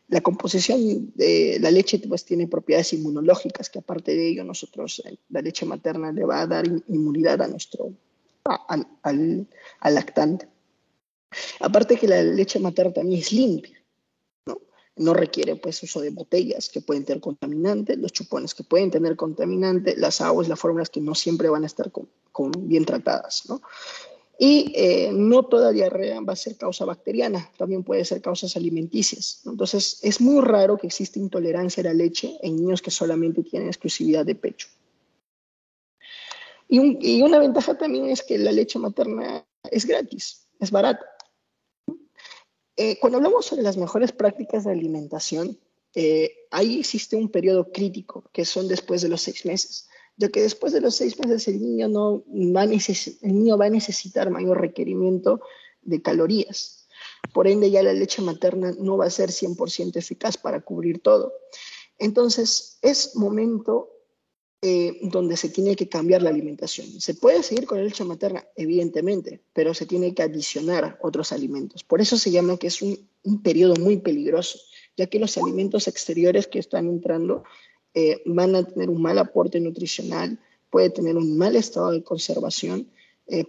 La composición de la leche pues, tiene propiedades inmunológicas, que aparte de ello la leche materna le va a dar inmunidad al lactante. Aparte que la leche materna también es limpia. No requiere pues uso de botellas que pueden tener contaminantes, los chupones que pueden tener contaminantes, las aguas, las fórmulas que no siempre van a estar bien tratadas, ¿no? Y no toda diarrea va a ser causa bacteriana, también puede ser causas alimenticias, ¿no? Entonces es muy raro que exista intolerancia a la leche en niños que solamente tienen exclusividad de pecho. Y una ventaja también es que la leche materna es gratis, es barata. Cuando hablamos sobre las mejores prácticas de alimentación, ahí existe un periodo crítico, que son después de los 6 meses, ya que después de los 6 meses el niño va a necesitar mayor requerimiento de calorías. Por ende, ya la leche materna no va a ser 100% eficaz para cubrir todo. Entonces, es momento donde se tiene que cambiar la alimentación. ¿Se puede seguir con la leche materna? Evidentemente, pero se tiene que adicionar otros alimentos. Por eso se llama que es un periodo muy peligroso, ya que los alimentos exteriores que están entrando van a tener un mal aporte nutricional, puede tener un mal estado de conservación,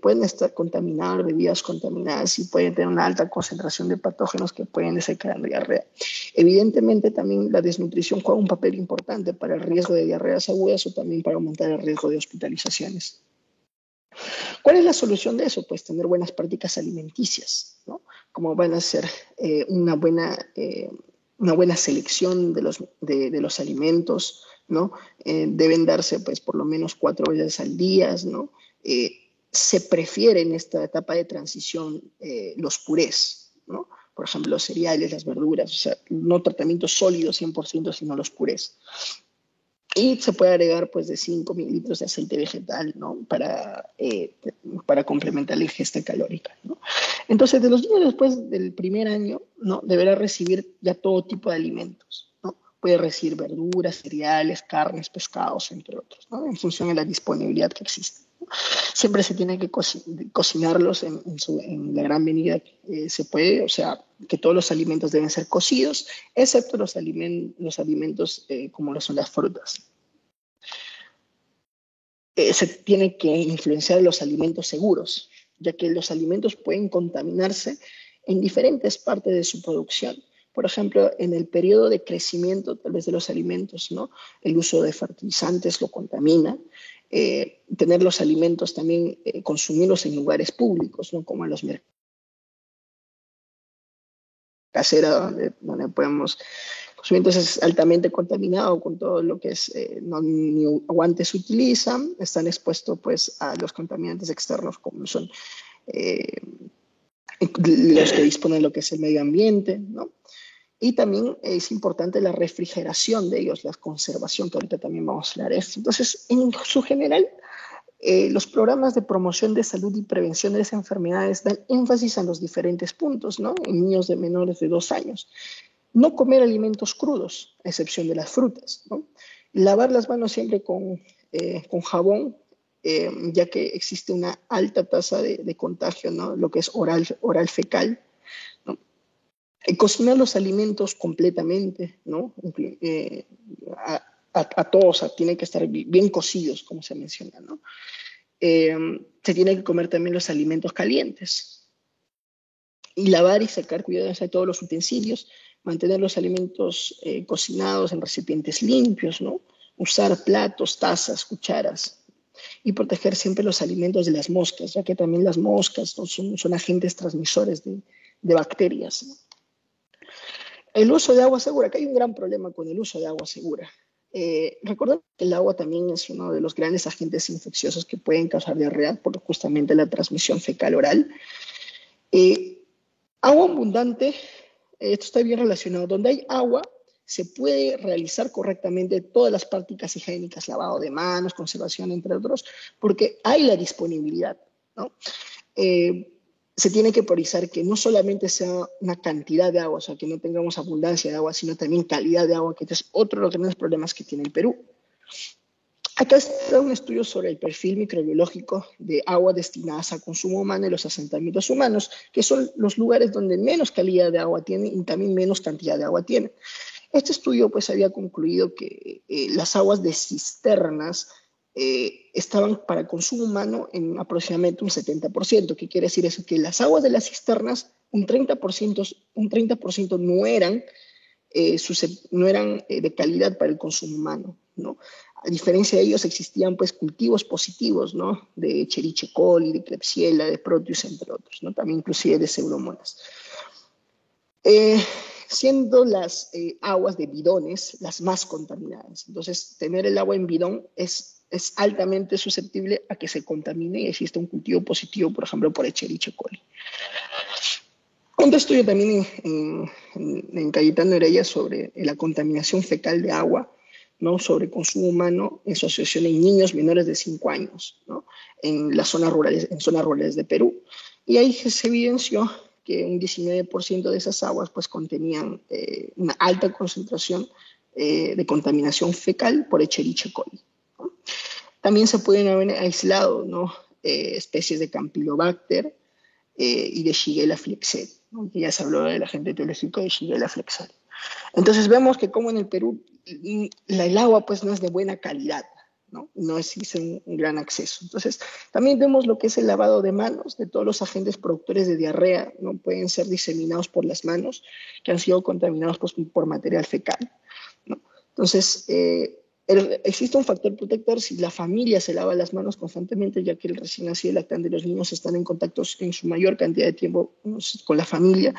pueden estar contaminados, bebidas contaminadas y pueden tener una alta concentración de patógenos que pueden desencadenar diarrea. Evidentemente también la desnutrición juega un papel importante para el riesgo de diarreas agudas o también para aumentar el riesgo de hospitalizaciones. ¿Cuál es la solución de eso? Pues tener buenas prácticas alimenticias, ¿no? Como van a ser una buena selección de los alimentos, ¿no? Deben darse pues por lo menos 4 veces al día, ¿no? Se prefiere en esta etapa de transición los purés, ¿no? Por ejemplo, los cereales, las verduras, o sea, no tratamientos sólidos 100%, sino los purés. Y se puede agregar pues de 5 mililitros de aceite vegetal, ¿no? Para complementar la ingesta calórica, ¿no? Entonces, de los niños después del primer año, ¿no? Deberá recibir ya todo tipo de alimentos, ¿no? Puede recibir verduras, cereales, carnes, pescados, entre otros, ¿no? En función de la disponibilidad que existe. Siempre se tiene que cocinarlos en la gran medida que se puede, o sea, que todos los alimentos deben ser cocidos, excepto los alimentos como lo son las frutas. Se tiene que influenciar los alimentos seguros, ya que los alimentos pueden contaminarse en diferentes partes de su producción. Por ejemplo, en el periodo de crecimiento, tal vez de los alimentos, ¿no? El uso de fertilizantes lo contamina. Tener los alimentos también, consumirlos en lugares públicos, ¿no? Como en los mercados caseros, donde podemos consumir. Entonces es altamente contaminado con todo lo que es, ni guantes utilizan, están expuestos pues a los contaminantes externos como son los que disponen de lo que es el medio ambiente, ¿no? Y también es importante la refrigeración de ellos, la conservación, que ahorita también vamos a hablar de esto. Entonces, en su general, los programas de promoción de salud y prevención de las enfermedades dan énfasis a los diferentes puntos, ¿no? En niños de menores de 2 años. No comer alimentos crudos, a excepción de las frutas, ¿no? Lavar las manos siempre con jabón, ya que existe una alta tasa de contagio, ¿no? Lo que es oral fecal, ¿no? Cocinar los alimentos completamente, ¿no? A todos, o sea, tienen que estar bien cocidos, como se menciona, ¿no? Se tiene que comer también los alimentos calientes. Y lavar y sacar cuidadosamente todos los utensilios, mantener los alimentos cocinados en recipientes limpios, ¿no? Usar platos, tazas, cucharas. Y proteger siempre los alimentos de las moscas, ya que también las moscas, ¿no? son agentes transmisores de bacterias, ¿no? El uso de agua segura, que hay un gran problema con el uso de agua segura. Recordemos que el agua también es uno de los grandes agentes infecciosos que pueden causar diarrea por justamente la transmisión fecal-oral. Agua abundante, esto está bien relacionado. Donde hay agua, se puede realizar correctamente todas las prácticas higiénicas, lavado de manos, conservación, entre otros, porque hay la disponibilidad, ¿no? se tiene que priorizar que no solamente sea una cantidad de agua, o sea, que no tengamos abundancia de agua, sino también calidad de agua, que este es otro de los grandes problemas que tiene el Perú. Acá está un estudio sobre el perfil microbiológico de agua destinadas a consumo humano y los asentamientos humanos, que son los lugares donde menos calidad de agua tienen y también menos cantidad de agua tienen. Este estudio pues había concluido que las aguas de cisternas estaban para consumo humano en aproximadamente un 70%. ¿Qué quiere decir eso? Que las aguas de las cisternas, un 30% no eran, de calidad para el consumo humano, ¿no? A diferencia de ellos existían pues cultivos positivos, ¿no? De Escherichia coli, de Klebsiella, de Proteus, entre otros, ¿no? También inclusive de Pseudomonas. Siendo las aguas de bidones las más contaminadas. Entonces, tener el agua en bidón es altamente susceptible a que se contamine y exista un cultivo positivo, por ejemplo, por Escherichia coli. Un estudio también en Cayetano Heredia sobre la contaminación fecal de agua, ¿no? Sobre consumo humano en asociación en niños menores de 5 años, ¿no? En zonas rurales de Perú. Y ahí se evidenció que un 19% de esas aguas pues contenían una alta concentración de contaminación fecal por Escherichia coli, ¿no? También se pueden haber aislado, ¿no? Especies de Campylobacter y de Shigella flexeri, ¿no? Que ya se habló del agente etiológico de Shigella flexeri. Entonces vemos que como en el Perú el agua pues no es de buena calidad, ¿no? No existe un gran acceso. Entonces también vemos lo que es el lavado de manos de todos los agentes productores de diarrea, ¿no? Pueden ser diseminados por las manos que han sido contaminados pues, por material fecal, ¿no? Entonces existe un factor protector si la familia se lava las manos constantemente, ya que el recién nacido y el lactante y los niños están en contacto en su mayor cantidad de tiempo con la familia.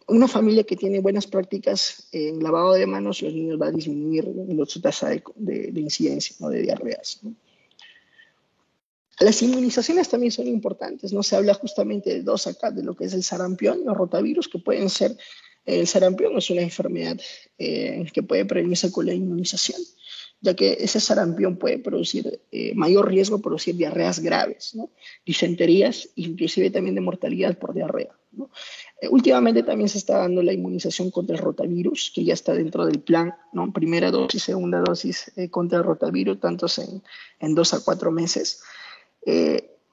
Una familia que tiene buenas prácticas en lavado de manos, los niños van a disminuir su tasa de incidencia, ¿no? De diarreas, ¿no? Las inmunizaciones también son importantes, ¿no? Se habla justamente de dos acá, de lo que es el sarampión y los rotavirus, que pueden ser, el sarampión es una enfermedad que puede prevenirse con la inmunización, ya que ese sarampión puede producir mayor riesgo de producir diarreas graves, ¿no? Disenterías, inclusive también de mortalidad por diarrea, ¿no? Últimamente también se está dando la inmunización contra el rotavirus, que ya está dentro del plan, ¿no? Primera dosis, segunda dosis contra el rotavirus, tantos en 2 a 4 meses.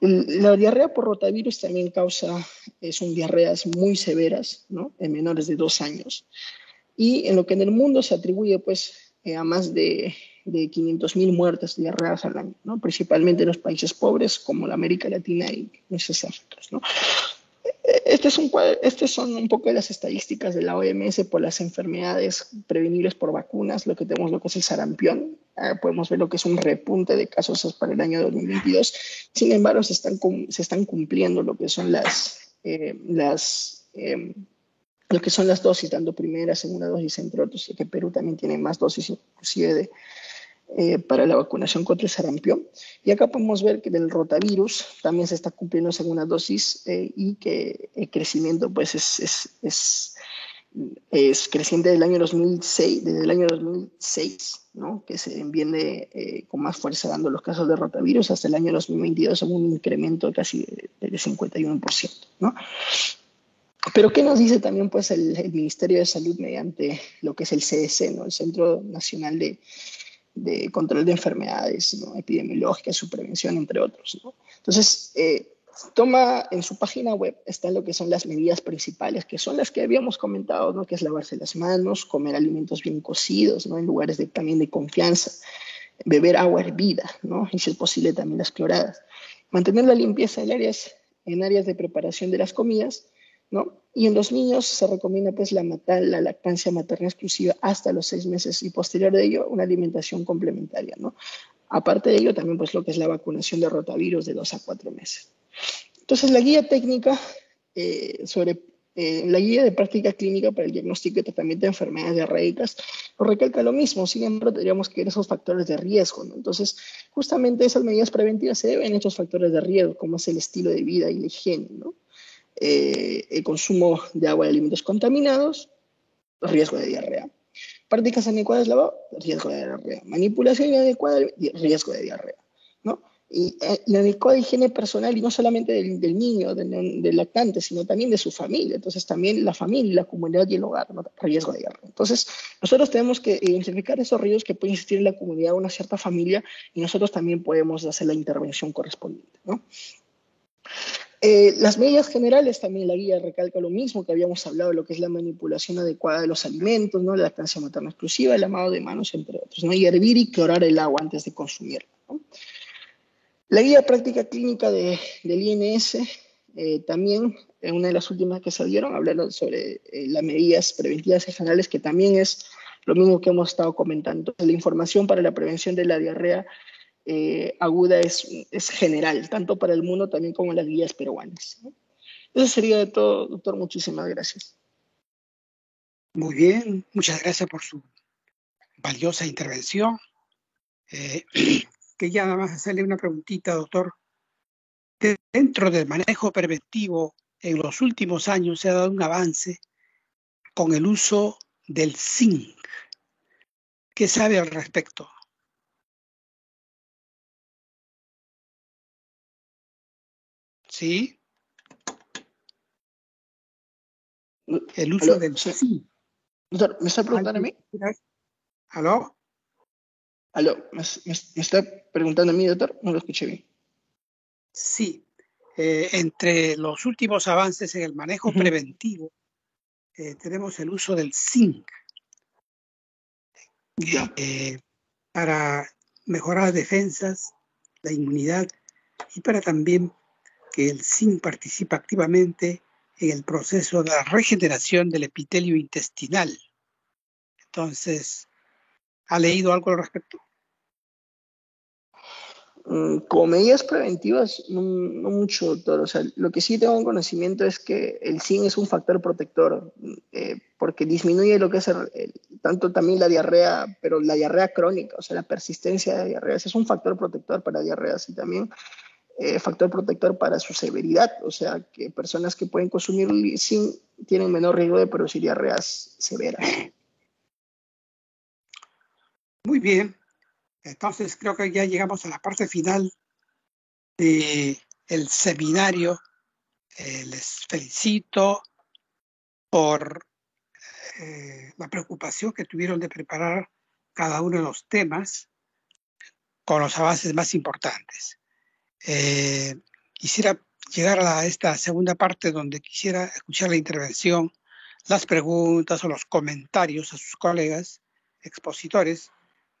La diarrea por rotavirus también son diarreas muy severas, ¿no? En menores de 2 años. Y en lo que en el mundo se atribuye pues a más de 500.000 muertes diarreas al año, ¿no? Principalmente en los países pobres como la América Latina y esas Áfricas, ¿no? Estas son un poco de las estadísticas de la OMS por las enfermedades prevenibles por vacunas, lo que tenemos lo que es el sarampión. Podemos ver lo que es un repunte de casos para el año 2022. Sin embargo, se están cumpliendo lo que son las dosis, dando primera, segunda dosis, entre otros, y que Perú también tiene más dosis inclusive para la vacunación contra el sarampión. Y acá podemos ver que del rotavirus también se está cumpliendo segunda dosis y que el crecimiento pues es creciente desde el año 2006, ¿no? Que se viene con más fuerza dando los casos de rotavirus hasta el año 2022, con un incremento casi del 51%, ¿no? Pero ¿qué nos dice también pues el Ministerio de Salud mediante lo que es el CDC, ¿no? El Centro Nacional de Control de Enfermedades, ¿no? Epidemiológicas, su prevención, entre otros, ¿no? Entonces, en su página web están lo que son las medidas principales, que son las que habíamos comentado, ¿no? Que es lavarse las manos, comer alimentos bien cocidos, ¿no? En lugares también de confianza, beber agua hervida, ¿no? Y si es posible también las cloradas. Mantener la limpieza en áreas de preparación de las comidas, ¿no? Y en los niños se recomienda pues la lactancia materna exclusiva hasta los 6 meses y posterior de ello una alimentación complementaria, ¿no? Aparte de ello también pues lo que es la vacunación de rotavirus de 2 a 4 meses. Entonces la guía técnica la guía de práctica clínica para el diagnóstico y tratamiento de enfermedades diarreicas nos recalca lo mismo. Sin embargo, tendríamos que ver esos factores de riesgo, ¿no? Entonces, justamente esas medidas preventivas se deben a estos factores de riesgo, como es el estilo de vida y la higiene, ¿no? El consumo de agua y alimentos contaminados, riesgo de diarrea. Prácticas inadecuadas de lavado, riesgo de diarrea. Manipulación inadecuada, riesgo de diarrea, ¿no? Y la adecuada higiene personal, y no solamente del niño, del lactante, sino también de su familia. Entonces, también la familia, la comunidad y el hogar, ¿no? Riesgo de diarrea. Entonces, nosotros tenemos que identificar esos riesgos que pueden existir en la comunidad, una cierta familia, y nosotros también podemos hacer la intervención correspondiente, ¿no? Las medidas generales, también la guía recalca lo mismo que habíamos hablado, lo que es la manipulación adecuada de los alimentos, ¿no? La lactancia materna exclusiva, el lavado de manos, entre otros, ¿no? Y hervir y clorar el agua antes de consumirla, ¿no? La guía práctica clínica del INS, también en una de las últimas que salieron, hablaron sobre las medidas preventivas y generales, que también es lo mismo que hemos estado comentando. La información para la prevención de la diarrea aguda es general, tanto para el mundo también como las guías peruanas, ¿no? Eso sería de todo, doctor. Muchísimas gracias. Muy bien, muchas gracias por su valiosa intervención. Que ya nada más hacerle una preguntita, doctor. Dentro del manejo preventivo, en los últimos años se ha dado un avance con el uso del zinc. ¿Qué sabe al respecto? ¿Sí? El uso ¿Aló? del Sí. zinc. Doctor, ¿me está preguntando a mí? ¿Aló? ¿Aló? ¿Me está preguntando a mí, doctor? No lo escuché bien. Sí. Entre los últimos avances en el manejo preventivo, tenemos el uso del zinc Ya. para mejorar las defensas, la inmunidad y para también que el zinc participa activamente en el proceso de la regeneración del epitelio intestinal. Entonces, ¿ha leído algo al respecto? Como medidas preventivas, no mucho, doctor. O sea, lo que sí tengo un conocimiento es que el zinc es un factor protector, porque disminuye lo que es tanto también la diarrea, pero la diarrea crónica, o sea, la persistencia de diarreas. Es un factor protector para diarreas y también factor protector para su severidad. O sea, que personas que pueden consumir zinc tienen menor riesgo de producir diarreas severas. Muy bien. Entonces, creo que ya llegamos a la parte final del seminario. Les felicito por la preocupación que tuvieron de preparar cada uno de los temas con los avances más importantes. Quisiera llegar a esta segunda parte donde quisiera escuchar la intervención, las preguntas o los comentarios a sus colegas expositores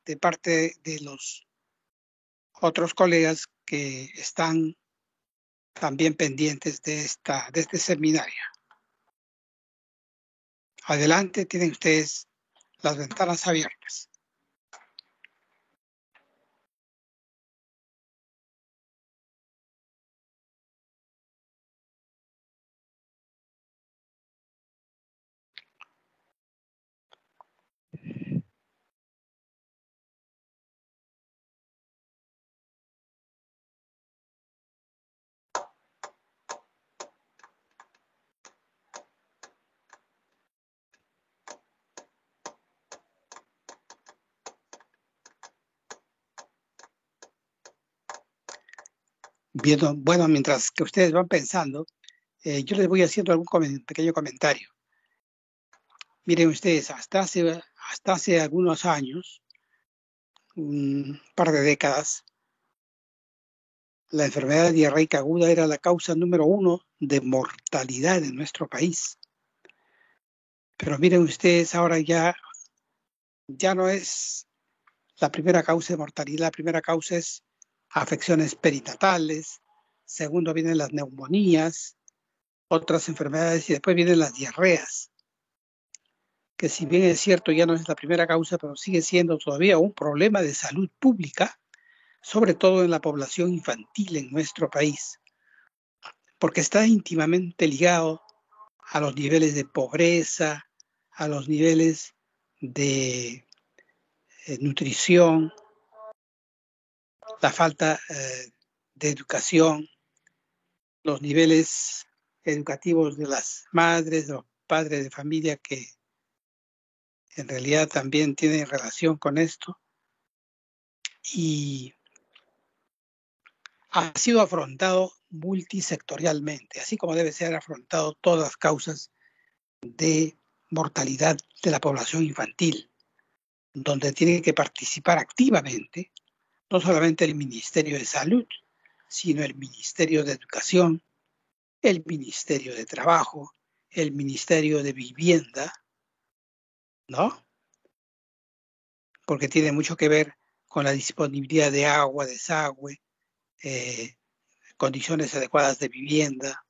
de parte de los otros colegas que están también pendientes de este seminario. Adelante, tienen ustedes las ventanas abiertas. Viendo, bueno, mientras que ustedes van pensando, yo les voy haciendo algún pequeño comentario. Miren ustedes, hasta hace algunos años, un par de décadas, la enfermedad diarreica aguda era la causa número 1 de mortalidad en nuestro país. Pero miren ustedes, ahora ya no es la primera causa de mortalidad. La primera causa es afecciones perinatales, segundo vienen las neumonías, otras enfermedades y después vienen las diarreas, que si bien es cierto ya no es la primera causa, pero sigue siendo todavía un problema de salud pública, sobre todo en la población infantil en nuestro país, porque está íntimamente ligado a los niveles de pobreza, a los niveles de nutrición, la falta de educación, los niveles educativos de las madres, de los padres de familia que en realidad también tienen relación con esto. Y ha sido afrontado multisectorialmente, así como debe ser afrontado todas las causas de mortalidad de la población infantil, donde tiene que participar activamente no solamente el Ministerio de Salud, sino el Ministerio de Educación, el Ministerio de Trabajo, el Ministerio de Vivienda, ¿no? Porque tiene mucho que ver con la disponibilidad de agua, desagüe, condiciones adecuadas de vivienda.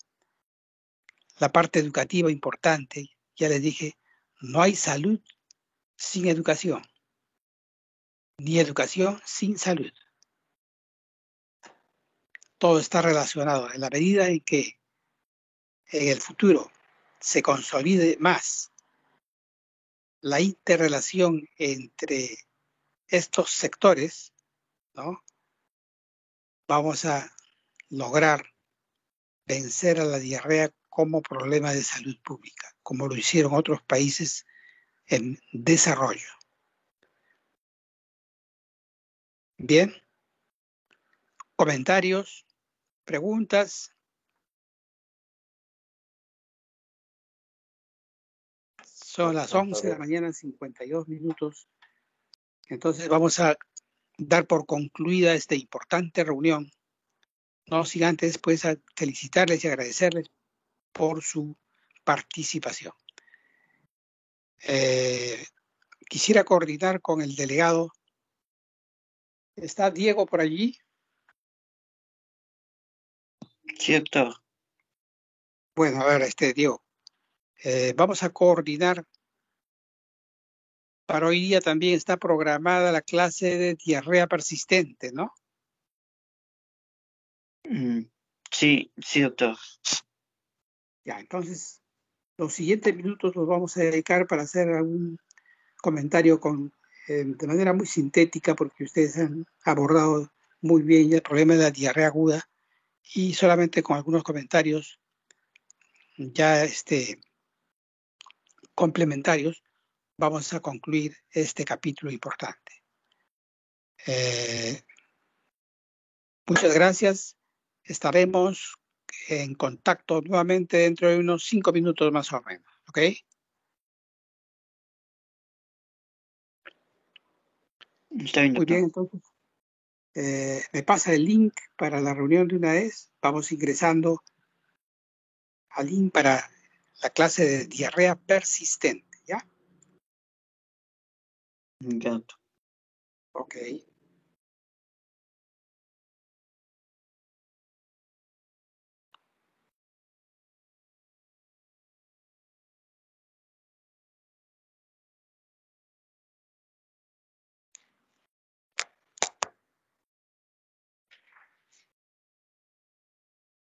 La parte educativa importante, ya les dije, no hay salud sin educación, ni educación sin salud. Todo está relacionado. En la medida en que en el futuro se consolide más la interrelación entre estos sectores, ¿no? Vamos a lograr vencer a la diarrea como problema de salud pública, como lo hicieron otros países en desarrollo. Bien, comentarios, preguntas. Son las 11 de la mañana, 52 minutos. Entonces vamos a dar por concluida esta importante reunión. No sin antes, pues, a felicitarles y agradecerles por su participación. Quisiera coordinar con el delegado. ¿Está Diego por allí? Cierto. Bueno, a ver, Diego, vamos a coordinar. Para hoy día también está programada la clase de diarrea persistente, ¿no? Sí, doctor. Ya, entonces, los siguientes minutos los vamos a dedicar para hacer algún comentario de manera muy sintética, porque ustedes han abordado muy bien el problema de la diarrea aguda, y solamente con algunos comentarios ya complementarios vamos a concluir este capítulo importante. Muchas gracias. Estaremos en contacto nuevamente dentro de unos 5 minutos más o menos. ¿Ok? Está bien, Muy doctor. bien, entonces. Me pasa el link para la reunión de una vez. Vamos ingresando al link para la clase de diarrea persistente. ¿Ya? Ya, doctor. Ok.